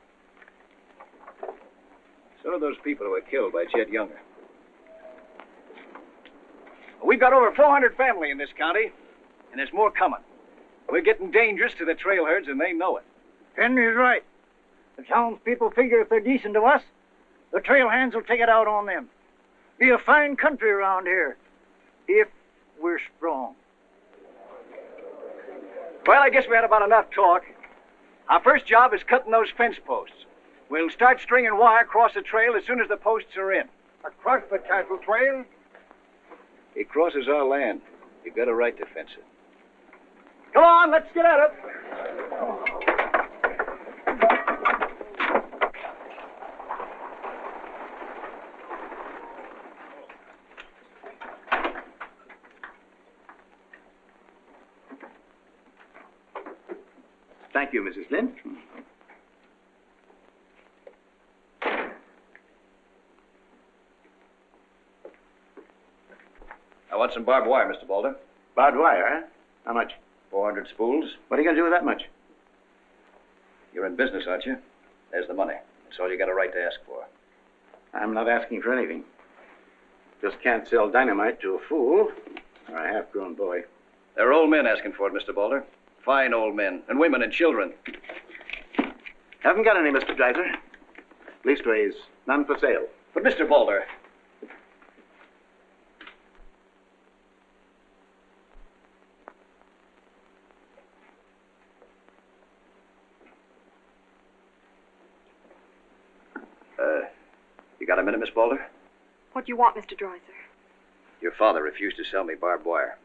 So do those people who were killed by Chet Younger. We've got over 400 family in this county, and there's more coming. We're getting dangerous to the trail herds, and they know it. Henry's right. The townspeople figure if they're decent to us, the trail hands will take it out on them. Be a fine country around here, if we're strong. Well, I guess we had about enough talk. Our first job is cutting those fence posts. We'll start stringing wire across the trail as soon as the posts are in. Across the cattle trail? It crosses our land. You've got a right to fence it. Come on, let's get at it. Thank you, Mrs. Flint. I want some barbed wire, Mr. Balder. Barbed wire, huh? How much? 400 spools. What are you going to do with that much? You're in business, aren't you? There's the money. That's all you got a right to ask for. I'm not asking for anything. Just can't sell dynamite to a fool or a half-grown boy. There are old men asking for it, Mr. Balder. Fine old men, and women and children. Haven't got any, Mr. Dreiser. Leastways, none for sale. But, Mr. Balder... You got a minute, Miss Balder? What do you want, Mr. Dreiser? Your father refused to sell me barbed wire.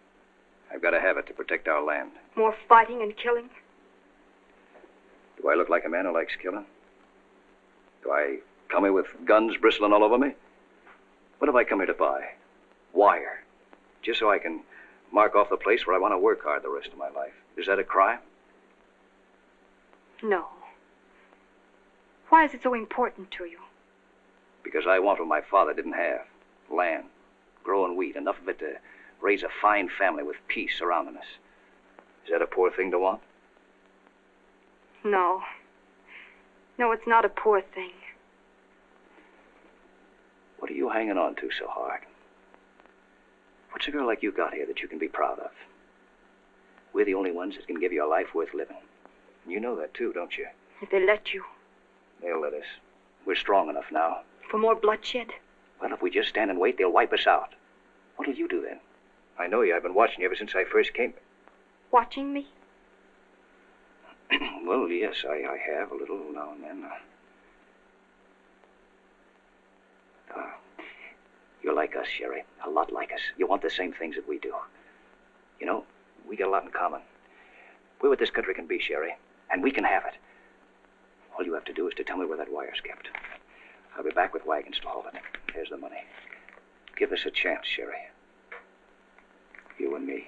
I've got to have it to protect our land. More fighting and killing? Do I look like a man who likes killing? Do I come here with guns bristling all over me? What have I come here to buy? Wire. Just so I can mark off the place where I want to work hard the rest of my life. Is that a crime? No. Why is it so important to you? Because I want what my father didn't have. Land. Growing wheat. Enough of it to raise a fine family with peace surrounding us. Is that a poor thing to want? No. No, it's not a poor thing. What are you hanging on to so hard? What's a girl like you got here that you can be proud of? We're the only ones that can give you a life worth living. And you know that too, don't you? If they let you. They'll let us. We're strong enough now. For more bloodshed? Well, if we just stand and wait, they'll wipe us out. What'll you do then? I know you. I've been watching you ever since I first came. Watching me? Well, yes, I have a little now and then. You're like us, Sherry. A lot like us. You want the same things that we do. You know, we got a lot in common. We're what this country can be, Sherry, and we can have it. All you have to do is to tell me where that wire's kept. I'll be back with wagons to haul it. Here's the money. Give us a chance, Sherry. You and me.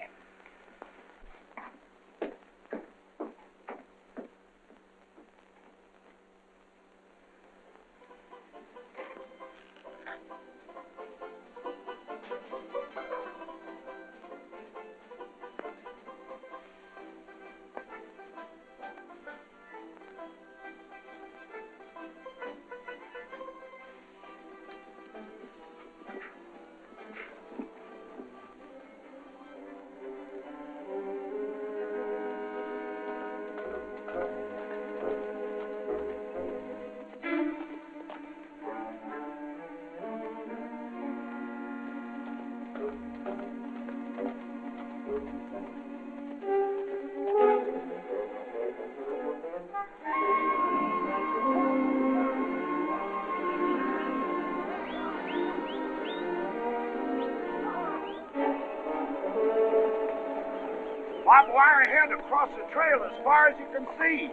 Barbed wire ahead across the trail as far as you can see.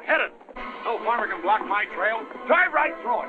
Hit it. No farmer can block my trail. Drive right through it.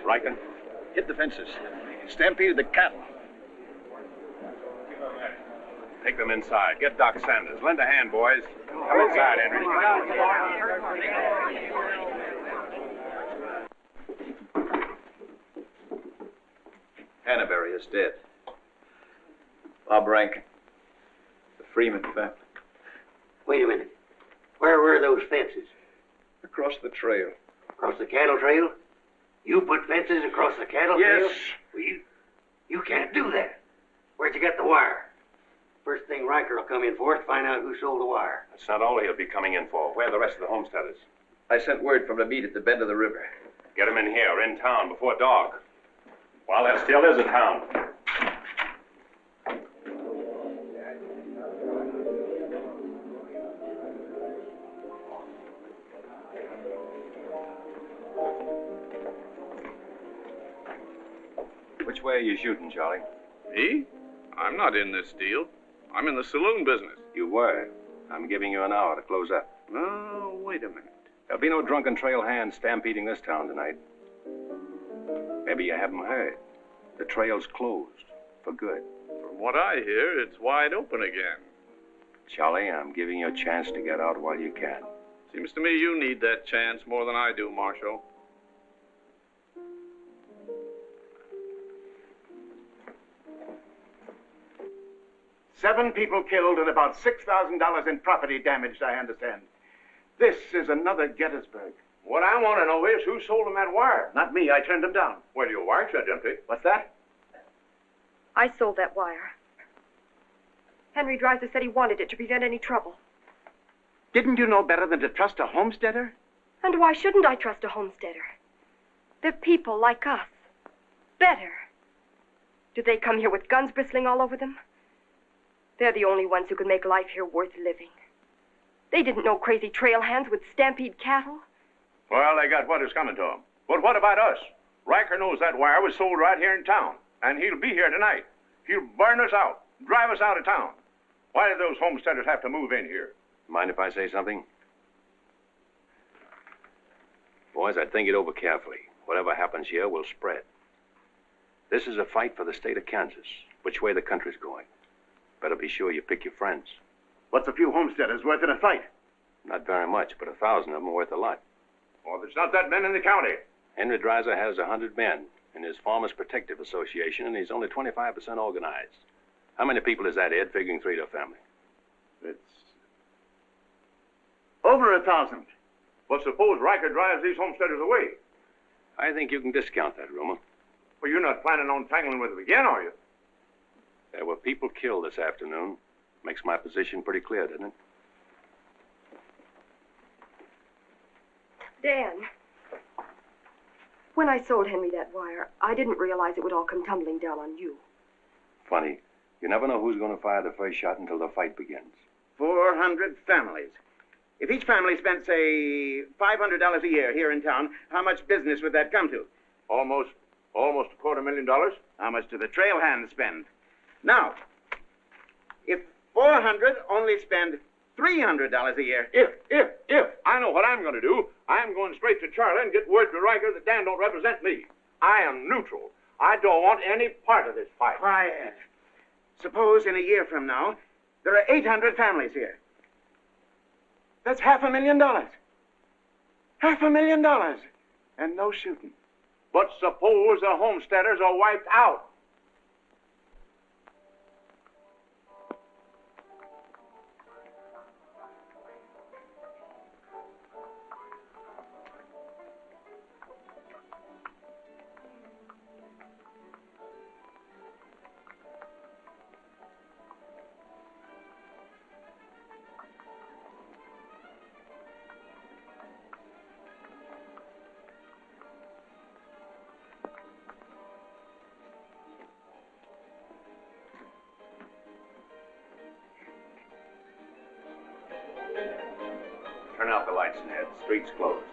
Riker? Hit the fences. Stampeded the cattle. Take them inside. Get Doc Sanders. Lend a hand, boys. Come inside, Henry. Hannaberry is dead. Bob Rankin. The Freeman family. Wait a minute. Where were those fences? Across the trail. Across the cattle trail? You put fences across the cattle trail? Yes. Well, you can't do that. Where'd you get the wire? First thing Riker will come in for is to find out who sold the wire. That's not all he'll be coming in for. Where are the rest of the homesteaders? I sent word from the meet at the bend of the river. Get them in here, in town, before dark. While there still is a town. Which way are you shooting, Charlie? Me? I'm not in this deal. I'm in the saloon business. You were. I'm giving you an hour to close up. Oh, wait a minute. There'll be no drunken trail hands stampeding this town tonight. Maybe you haven't heard. The trail's closed. For good. From what I hear, it's wide open again. Charlie, I'm giving you a chance to get out while you can. Seems to me you need that chance more than I do, Marshal. Seven people killed and about $6,000 in property damaged, I understand. This is another Gettysburg. What I want to know is who sold him that wire? Not me. I turned them down. Well, your wire said empty. What's that? I sold that wire. Henry Dreiser said he wanted it to prevent any trouble. Didn't you know better than to trust a homesteader? And why shouldn't I trust a homesteader? They're people like us. Better. Do they come here with guns bristling all over them? They're the only ones who can make life here worth living. They didn't know crazy trail hands would stampede cattle. Well, they got what is coming to them. But what about us? Riker knows that wire was sold right here in town, and he'll be here tonight. He'll burn us out, drive us out of town. Why did those homesteaders have to move in here? Mind if I say something? Boys, I'd think it over carefully. Whatever happens here will spread. This is a fight for the state of Kansas, which way the country's going. Better be sure you pick your friends. What's a few homesteaders worth in a fight? Not very much, but 1,000 of them are worth a lot. Well, there's not that many in the county. Henry Dreiser has 100 men in his Farmers Protective Association, and he's only 25% organized. How many people is that, Ed, figuring 3 to a family? It's over 1,000. Well, suppose Riker drives these homesteaders away. I think you can discount that rumor. Well, you're not planning on tangling with them again, are you? There were people killed this afternoon. Makes my position pretty clear, doesn't it? Dan, when I sold Henry that wire, I didn't realize it would all come tumbling down on you. Funny. You never know who's going to fire the first shot until the fight begins. 400 families. If each family spent, say, $500 a year here in town, how much business would that come to? Almost $250,000. How much do the trail hands spend? Now, if 400 only spend $300 a year. If. I know what I'm going to do. I'm going straight to Charlie and get word to Riker that Dan don't represent me. I am neutral. I don't want any part of this fight. Quiet. Suppose in a year from now, there are 800 families here. That's $500,000. $500,000. And no shooting. But suppose the homesteaders are wiped out. turn out the lights, Ned. The street's closed.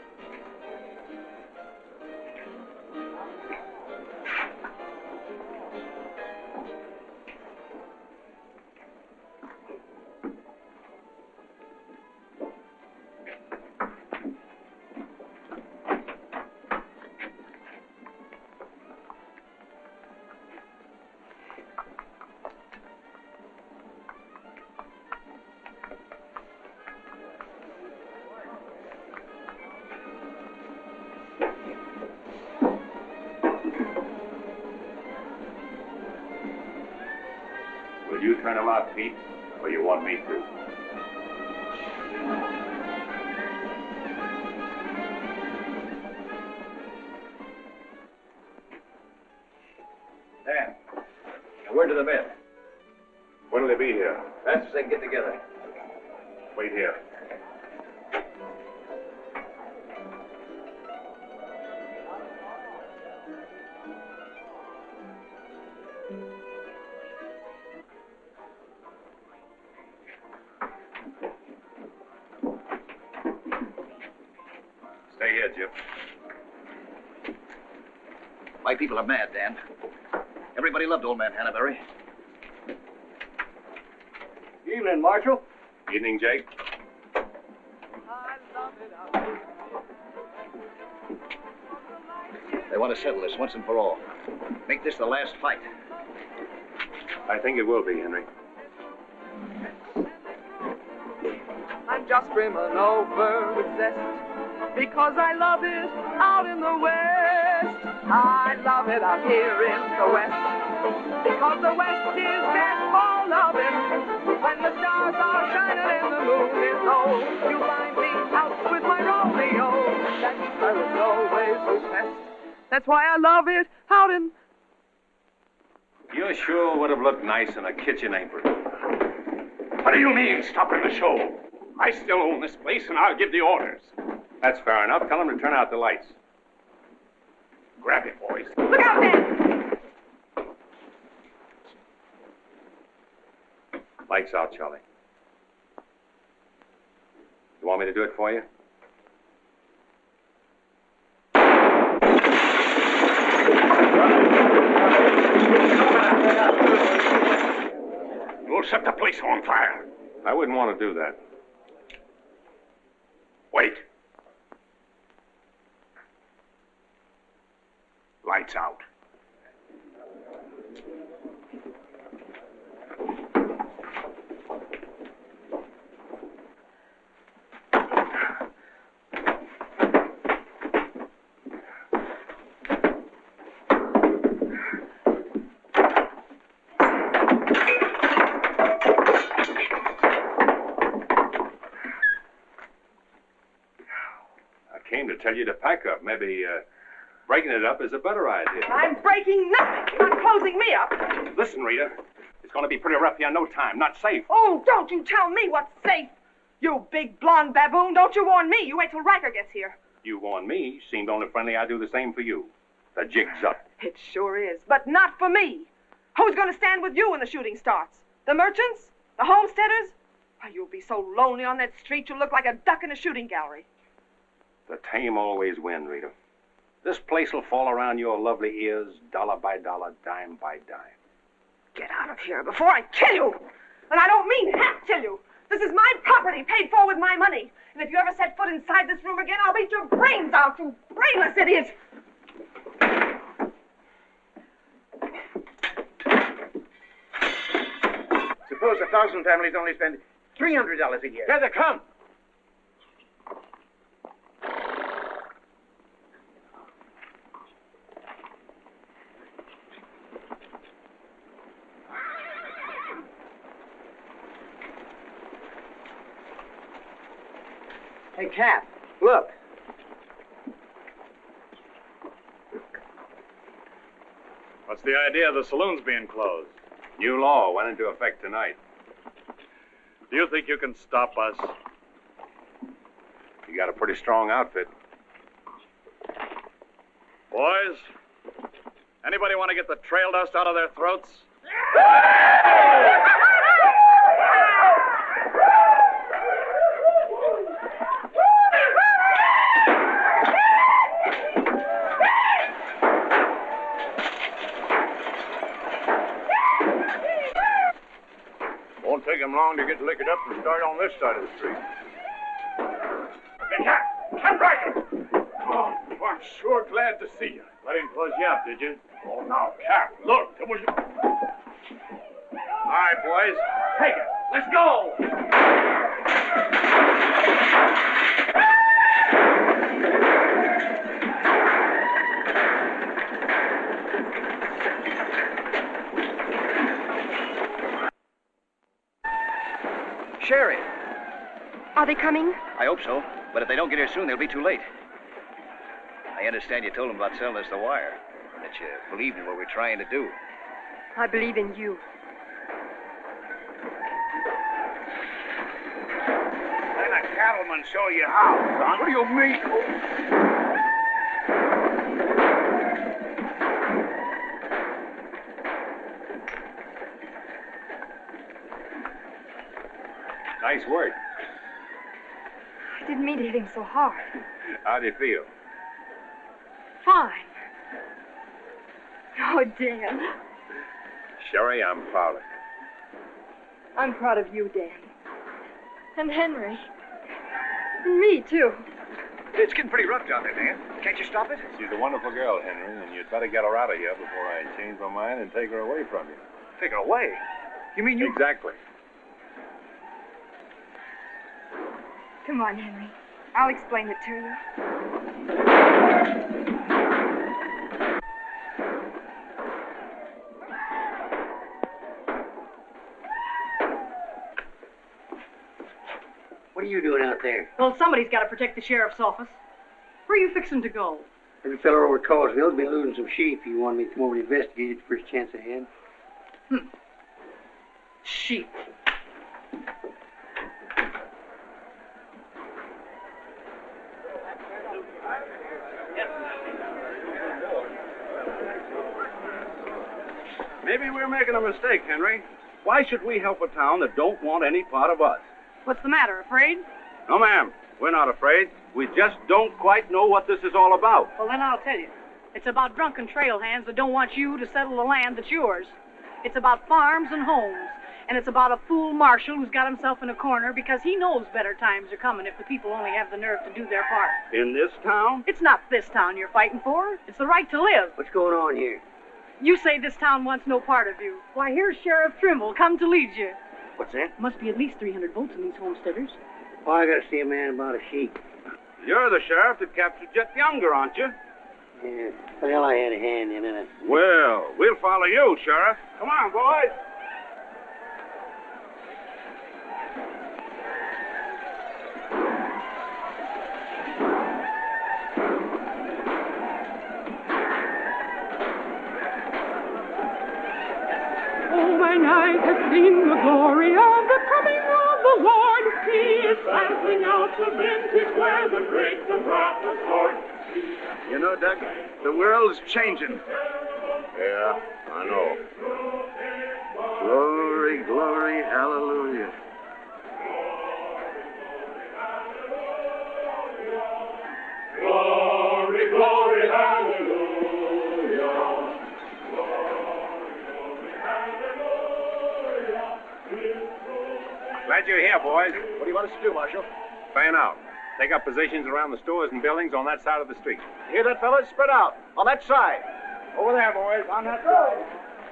Will you turn them out, Pete, or you want me to? Dan, a word to the men. When'll they be here? Fast as they can get together. Wait here. Stay here, Jip. My people are mad, Dan. Everybody loved old man Hannaberry. Evening, Marshal. Evening, Jake. They want to settle this once and for all. Make this the last fight. I think it will be, Henry. I'm just brimming over with zest because I love it out in the West. I love it out here in the West because the West is best for loving. When the stars are shining and the moon is low, you find me out with my Romeo. That's where it's always the best. That's why I love it out in... You sure would have looked nice in a kitchen apron. What do you mean, stopping the show? I still own this place, and I'll give the orders. That's fair enough. Tell them to turn out the lights. Grab it, boys. Look out, Dan! Lights out, Charlie. You want me to do it for you? You'll set the place on fire. I wouldn't want to do that. Wait. Lights out. I came to tell you to pack up. Maybe breaking it up is a better idea. I'm breaking nothing. You're not closing me up. Listen, Rita. It's going to be pretty rough here in no time. Not safe. Oh, don't you tell me what's safe. You big blonde baboon, don't you warn me. You wait till Riker gets here. You warn me. Seemed only friendly I'd do the same for you. The jig's up. It sure is, but not for me. Who's going to stand with you when the shooting starts? The merchants? The homesteaders? Why, you'll be so lonely on that street you'll look like a duck in a shooting gallery. The tame always win, Rita. This place will fall around your lovely ears, dollar by dollar, dime by dime. Get out of here before I kill you. And I don't mean half kill you. This is my property, paid for with my money. And if you ever set foot inside this room again, I'll beat your brains out, you brainless idiot. Suppose 1,000 families only spend $300 a year. Here they come. Hey, Cap, look. What's the idea of the saloons being closed? New law went into effect tonight. Do you think you can stop us? You got a pretty strong outfit. Boys, anybody want to get the trail dust out of their throats? take him long to get liquored up and start on this side of the street. Hey, Cap Riker! Oh, I'm sure glad to see you. I didn't close you up, did you? Oh, now, Cap, look, it was... All right, boys. Take it. Let's go! Sherry. Are they coming? I hope so, but if they don't get here soon, they'll be too late. I understand you told them about selling us the wire, that you believed in what we're trying to do. I believe in you. Let a cattleman show you how, son. What do you mean? Nice work. I didn't mean to hit him so hard. How do you feel? Fine. Oh, Dan. Sherry, I'm proud of you. I'm proud of you, Dan. And Henry. And me, too. It's getting pretty rough down there, Dan. Can't you stop it? She's a wonderful girl, Henry, and you'd better get her out of here before I change my mind and take her away from you. Take her away? You mean you... Exactly. Come on, Henry. I'll explain it to you. What are you doing out there? Well, somebody's got to protect the sheriff's office. Where are you fixing to go? Every fellow over at Callsville's been losing some sheep. He wanted me to come over and investigate it the first chance I had. Sheep. Maybe we're making a mistake, Henry. Why should we help a town that don't want any part of us? What's the matter, afraid? No, ma'am. We're not afraid. We just don't quite know what this is all about. Well, then I'll tell you. It's about drunken trail hands that don't want you to settle the land that's yours. It's about farms and homes. And it's about a fool marshal who's got himself in a corner because he knows better times are coming if the people only have the nerve to do their part. In this town? It's not this town you're fighting for. It's the right to live. What's going on here? You say this town wants no part of you. Why, here's Sheriff Trimble come to lead you. What's that? Must be at least 300 votes in these homesteaders. Oh, I gotta see a man about a sheep. You're the sheriff that captured Jet Younger, aren't you? Yeah. Well, I had a hand in it. Well, we'll follow you, Sheriff. Come on, boys. Oh, when I have seen the glory of the coming of the Lord, He is passing out the vintage where the grapes and wrath are stored. You know, Doug, the world's changing. Yeah, I know. Glory, glory, hallelujah. Glory, glory, hallelujah. Glad you're here, boys. What do you want us to do, Marshal? Fan out. Take up positions around the stores and buildings on that side of the street. Hear that, fellas? Spread out. On that side. Over there, boys. On that side.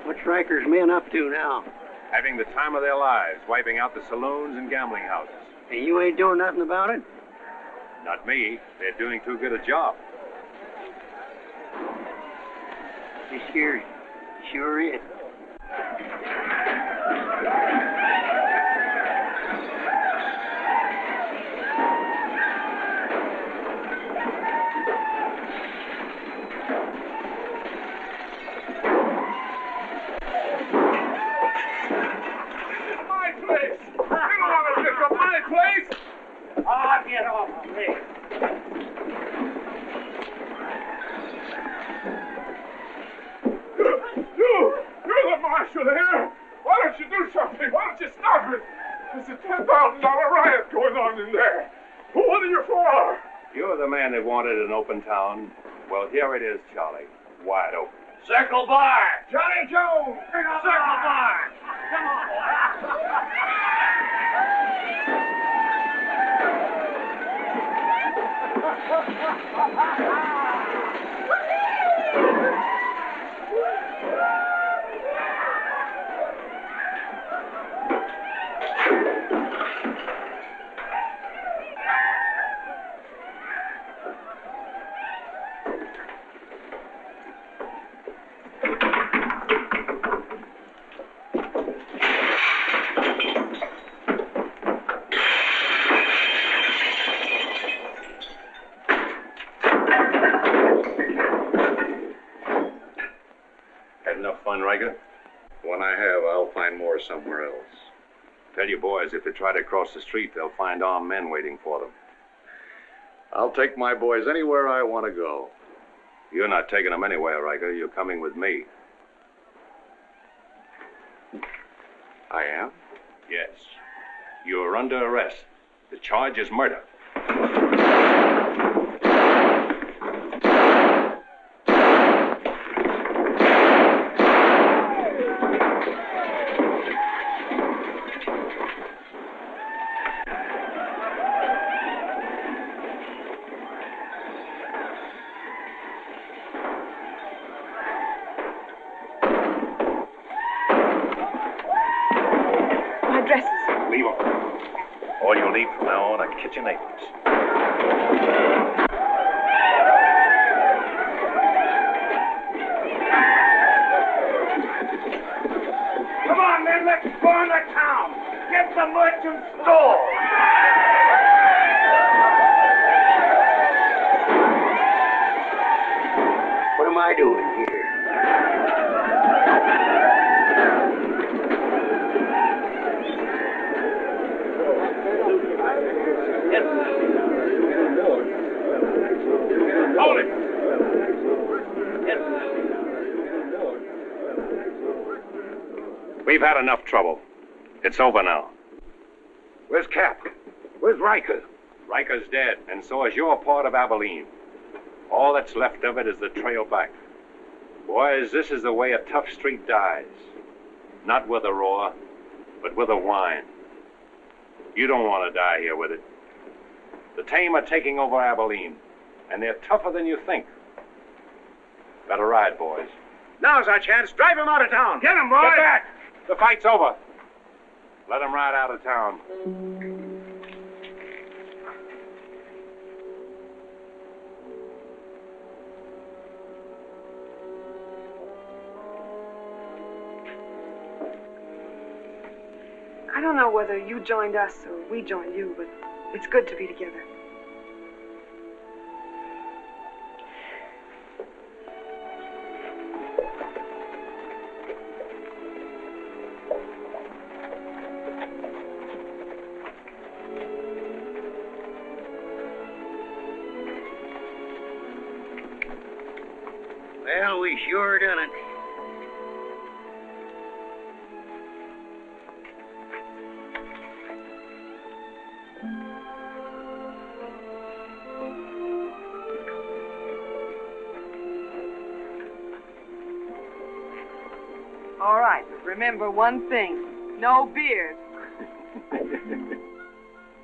What's Riker's men up to now? Having the time of their lives, wiping out the saloons and gambling houses. And you ain't doing nothing about it? Not me. They're doing too good a job. This here sure is. Get off of me. You're the marshal here. Why don't you do something? Why don't you stop it? There's a $10,000 riot going on in there. What are you for? You're the man that wanted an open town. Well, here it is, Charlie. Wide open. Circle Bar. Johnny Jones. Circle Bar. Come on, boy. have, I'll find more somewhere else. Tell you boys, if they try to cross the street, they'll find armed men waiting for them. I'll take my boys anywhere I want to go. You're not taking them anywhere, Riker. You're coming with me. I am? Yes. You're under arrest. The charge is murder. Leave them. All you'll need from now on are kitchen aprons. Come on, men, let's burn the town. Get the merchant store. What am I doing here? Hold it! We've had enough trouble. It's over now. Where's Cap? Where's Riker? Riker's dead, and so is your part of Abilene. All that's left of it is the trail back. Boys, this is the way a tough street dies. Not with a roar, but with a whine. You don't want to die here with it. The tame are taking over Abilene, and they're tougher than you think. Better ride, boys. Now's our chance. Drive him out of town. Get him, boys. Get back! The fight's over. Let him ride out of town. I don't know whether you joined us or we joined you, but it's good to be together. Well, we sure done it. All right, but remember one thing. No beard.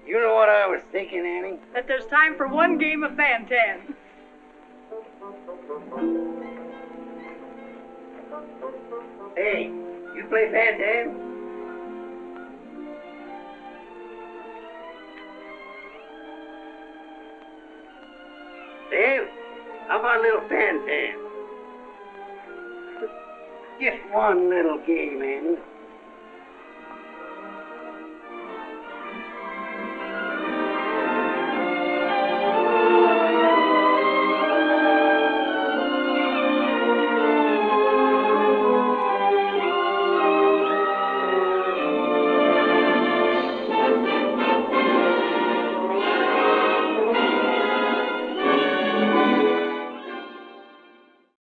You know what I was thinking, Annie? That there's time for one game of Fan-Tan. Hey, you play Fan-Tan? Dave, how about a little Fan-Tan? Just one little game, Annie.